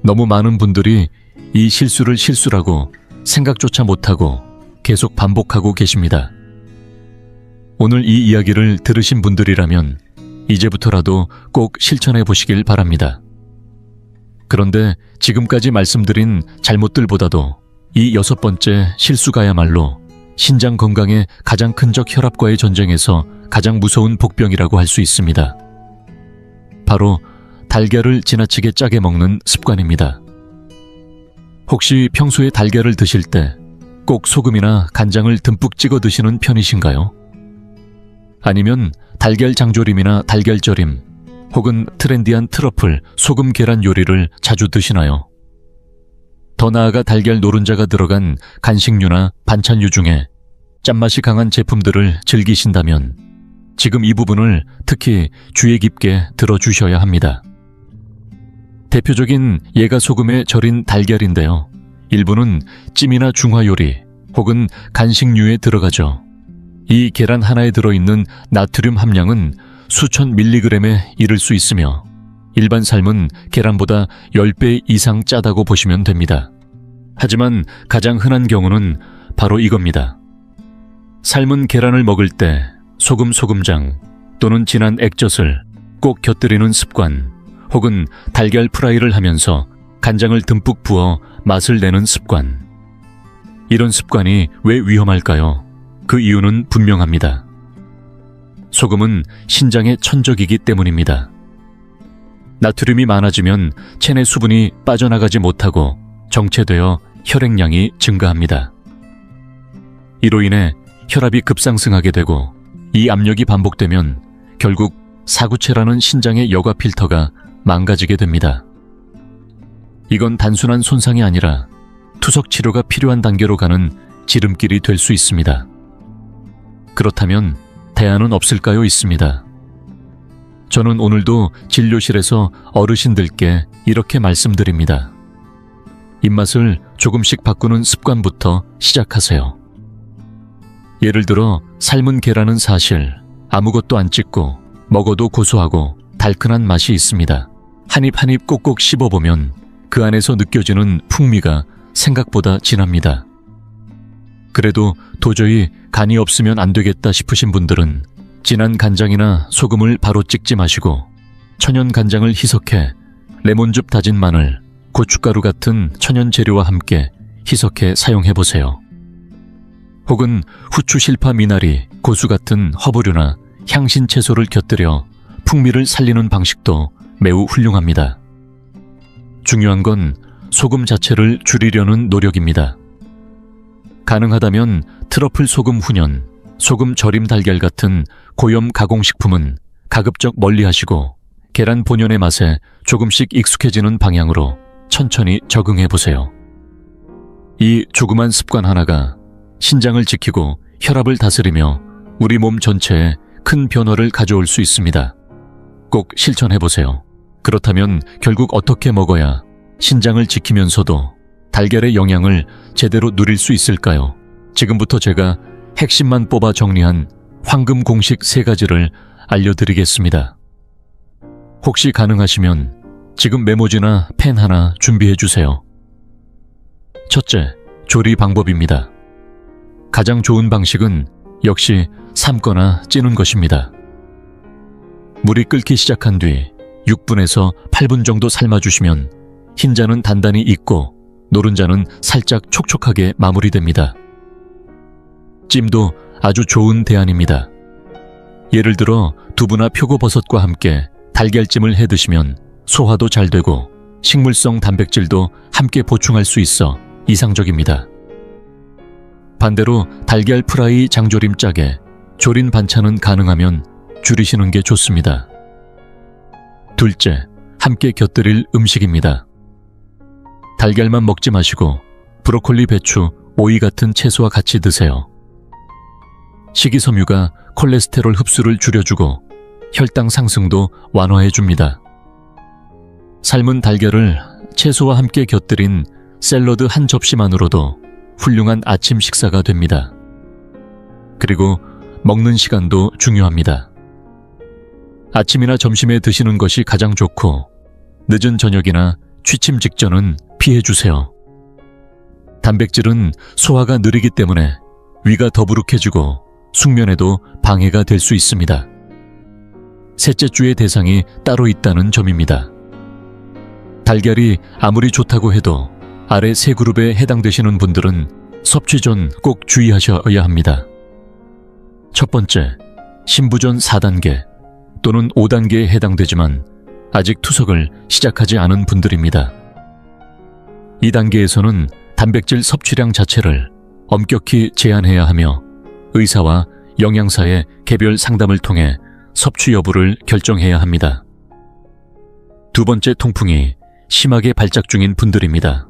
너무 많은 분들이 이 실수를 실수라고 생각조차 못하고 계속 반복하고 계십니다. 오늘 이 이야기를 들으신 분들이라면 이제부터라도 꼭 실천해 보시길 바랍니다. 그런데 지금까지 말씀드린 잘못들보다도 이 6번째 실수가야말로 신장 건강에 가장 큰 적 혈압과의 전쟁에서 가장 무서운 복병이라고 할 수 있습니다. 바로 달걀을 지나치게 짜게 먹는 습관입니다. 혹시 평소에 달걀을 드실 때 꼭 소금이나 간장을 듬뿍 찍어 드시는 편이신가요? 아니면 달걀 장조림이나 달걀절임 혹은 트렌디한 트러플, 소금 계란 요리를 자주 드시나요? 더 나아가 달걀 노른자가 들어간 간식류나 반찬류 중에 짠맛이 강한 제품들을 즐기신다면 지금 이 부분을 특히 주의 깊게 들어주셔야 합니다. 대표적인 예가 소금에 절인 달걀인데요. 일부는 찜이나 중화요리 혹은 간식류에 들어가죠. 이 계란 하나에 들어있는 나트륨 함량은 수천 밀리그램에 이를 수 있으며 일반 삶은 계란보다 10배 이상 짜다고 보시면 됩니다. 하지만 가장 흔한 경우는 바로 이겁니다. 삶은 계란을 먹을 때 소금장 또는 진한 액젓을 꼭 곁들이는 습관, 혹은 달걀 프라이를 하면서 간장을 듬뿍 부어 맛을 내는 습관. 이런 습관이 왜 위험할까요? 그 이유는 분명합니다. 소금은 신장의 천적이기 때문입니다. 나트륨이 많아지면 체내 수분이 빠져나가지 못하고 정체되어 혈액량이 증가합니다. 이로 인해 혈압이 급상승하게 되고 이 압력이 반복되면 결국 사구체라는 신장의 여과 필터가 망가지게 됩니다. 이건 단순한 손상이 아니라 투석 치료가 필요한 단계로 가는 지름길이 될 수 있습니다. 그렇다면 대안은 없을까요? 있습니다. 저는 오늘도 진료실에서 어르신들께 이렇게 말씀드립니다. 입맛을 조금씩 바꾸는 습관부터 시작하세요. 예를 들어 삶은 계란은 사실 아무것도 안 찍고 먹어도 고소하고 달큰한 맛이 있습니다. 한 입 한 입 꼭꼭 씹어보면 그 안에서 느껴지는 풍미가 생각보다 진합니다. 그래도 도저히 간이 없으면 안 되겠다 싶으신 분들은 진한 간장이나 소금을 바로 찍지 마시고 천연 간장을 희석해 레몬즙, 다진 마늘, 고춧가루 같은 천연 재료와 함께 희석해 사용해보세요. 혹은 후추, 실파, 미나리, 고수 같은 허브류나 향신 채소를 곁들여 풍미를 살리는 방식도 매우 훌륭합니다. 중요한 건 소금 자체를 줄이려는 노력입니다. 가능하다면 트러플 소금 훈연, 소금 절임 달걀 같은 고염 가공식품은 가급적 멀리하시고 계란 본연의 맛에 조금씩 익숙해지는 방향으로 천천히 적응해보세요. 이 조그만 습관 하나가 신장을 지키고 혈압을 다스리며 우리 몸 전체에 큰 변화를 가져올 수 있습니다. 꼭 실천해보세요. 그렇다면 결국 어떻게 먹어야 신장을 지키면서도 달걀의 영양을 제대로 누릴 수 있을까요? 지금부터 제가 핵심만 뽑아 정리한 황금 공식 3가지를 알려드리겠습니다. 혹시 가능하시면 지금 메모지나 펜 하나 준비해주세요. 첫째, 조리 방법입니다. 가장 좋은 방식은 역시 삶거나 찌는 것입니다. 물이 끓기 시작한 뒤 6분에서 8분 정도 삶아주시면 흰자는 단단히 익고 노른자는 살짝 촉촉하게 마무리됩니다. 찜도 아주 좋은 대안입니다. 예를 들어 두부나 표고버섯과 함께 달걀찜을 해드시면 소화도 잘 되고 식물성 단백질도 함께 보충할 수 있어 이상적입니다. 반대로 달걀 프라이, 장조림 짜게 조린 반찬은 가능하면 줄이시는 게 좋습니다. 둘째, 함께 곁들일 음식입니다. 달걀만 먹지 마시고 브로콜리, 배추, 오이 같은 채소와 같이 드세요. 식이섬유가 콜레스테롤 흡수를 줄여주고 혈당 상승도 완화해줍니다. 삶은 달걀을 채소와 함께 곁들인 샐러드 한 접시만으로도 훌륭한 아침 식사가 됩니다. 그리고 먹는 시간도 중요합니다. 아침이나 점심에 드시는 것이 가장 좋고 늦은 저녁이나 취침 직전은 피해주세요. 단백질은 소화가 느리기 때문에 위가 더부룩해지고 숙면에도 방해가 될 수 있습니다. 셋째 주의 대상이 따로 있다는 점입니다. 달걀이 아무리 좋다고 해도 아래 세 그룹에 해당되시는 분들은 섭취 전 꼭 주의하셔야 합니다. 첫 번째, 신부전 4단계 또는 5단계에 해당되지만 아직 투석을 시작하지 않은 분들입니다. 이 단계에서는 단백질 섭취량 자체를 엄격히 제한해야 하며 의사와 영양사의 개별 상담을 통해 섭취 여부를 결정해야 합니다. 두 번째 통풍이 심하게 발작 중인 분들입니다.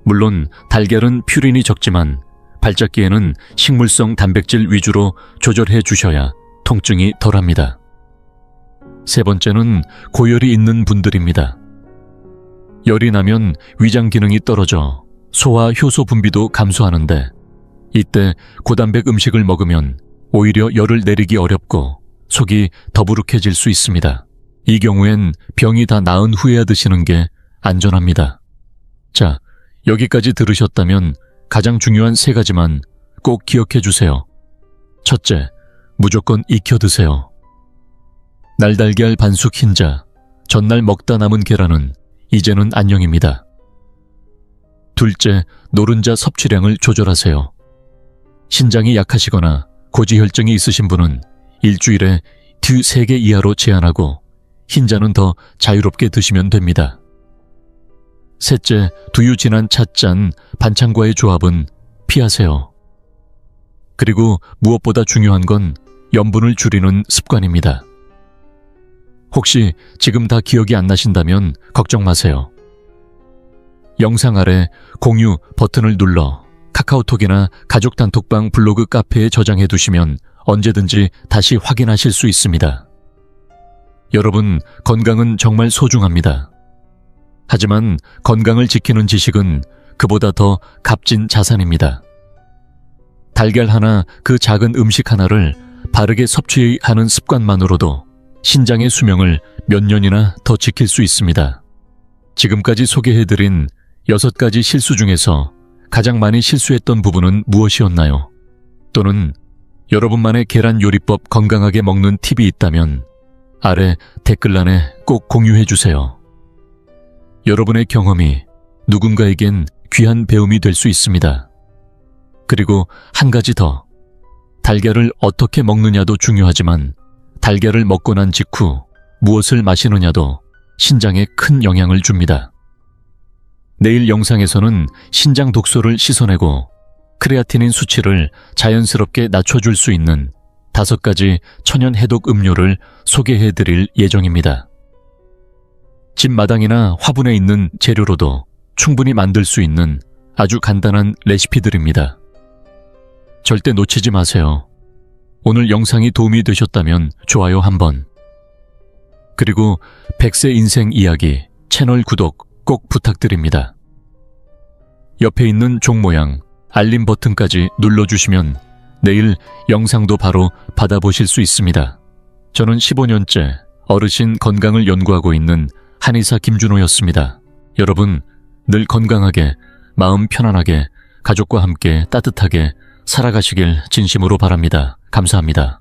물론 달걀은 퓨린이 적지만 발작기에는 식물성 단백질 위주로 조절해 주셔야 통증이 덜합니다. 세 번째는 고열이 있는 분들입니다. 열이 나면 위장 기능이 떨어져 소화 효소 분비도 감소하는데 이때 고단백 음식을 먹으면 오히려 열을 내리기 어렵고 속이 더부룩해질 수 있습니다. 이 경우엔 병이 다 나은 후에야 드시는 게 안전합니다. 자, 여기까지 들으셨다면 가장 중요한 세 가지만 꼭 기억해 주세요. 첫째, 무조건 익혀 드세요. 날달걀 반숙 흰자, 전날 먹다 남은 계란은 이제는 안녕입니다. 둘째, 노른자 섭취량을 조절하세요. 신장이 약하시거나 고지혈증이 있으신 분은 일주일에 두 3개 이하로 제한하고 흰자는 더 자유롭게 드시면 됩니다. 셋째, 두유 진한 찻잔, 반찬과의 조합은 피하세요. 그리고 무엇보다 중요한 건 염분을 줄이는 습관입니다. 혹시 지금 다 기억이 안 나신다면 걱정 마세요. 영상 아래 공유 버튼을 눌러 카카오톡이나 가족 단톡방 블로그 카페에 저장해 두시면 언제든지 다시 확인하실 수 있습니다. 여러분, 건강은 정말 소중합니다. 하지만 건강을 지키는 지식은 그보다 더 값진 자산입니다. 달걀 하나, 그 작은 음식 하나를 바르게 섭취하는 습관만으로도 신장의 수명을 몇 년이나 더 지킬 수 있습니다. 지금까지 소개해드린 6가지 실수 중에서 가장 많이 실수했던 부분은 무엇이었나요? 또는 여러분만의 계란 요리법 건강하게 먹는 팁이 있다면 아래 댓글란에 꼭 공유해주세요. 여러분의 경험이 누군가에겐 귀한 배움이 될 수 있습니다. 그리고 한 가지 더, 달걀을 어떻게 먹느냐도 중요하지만 달걀을 먹고 난 직후 무엇을 마시느냐도 신장에 큰 영향을 줍니다. 내일 영상에서는 신장 독소를 씻어내고 크레아티닌 수치를 자연스럽게 낮춰줄 수 있는 5가지 천연 해독 음료를 소개해드릴 예정입니다. 집 마당이나 화분에 있는 재료로도 충분히 만들 수 있는 아주 간단한 레시피들입니다. 절대 놓치지 마세요. 오늘 영상이 도움이 되셨다면 좋아요 한번. 그리고 100세 인생 이야기 채널 구독 꼭 부탁드립니다. 옆에 있는 종 모양 알림 버튼까지 눌러주시면 내일 영상도 바로 받아보실 수 있습니다. 저는 15년째 어르신 건강을 연구하고 있는 한의사 김준호였습니다. 여러분, 늘 건강하게, 마음 편안하게, 가족과 함께 따뜻하게 살아가시길 진심으로 바랍니다. 감사합니다.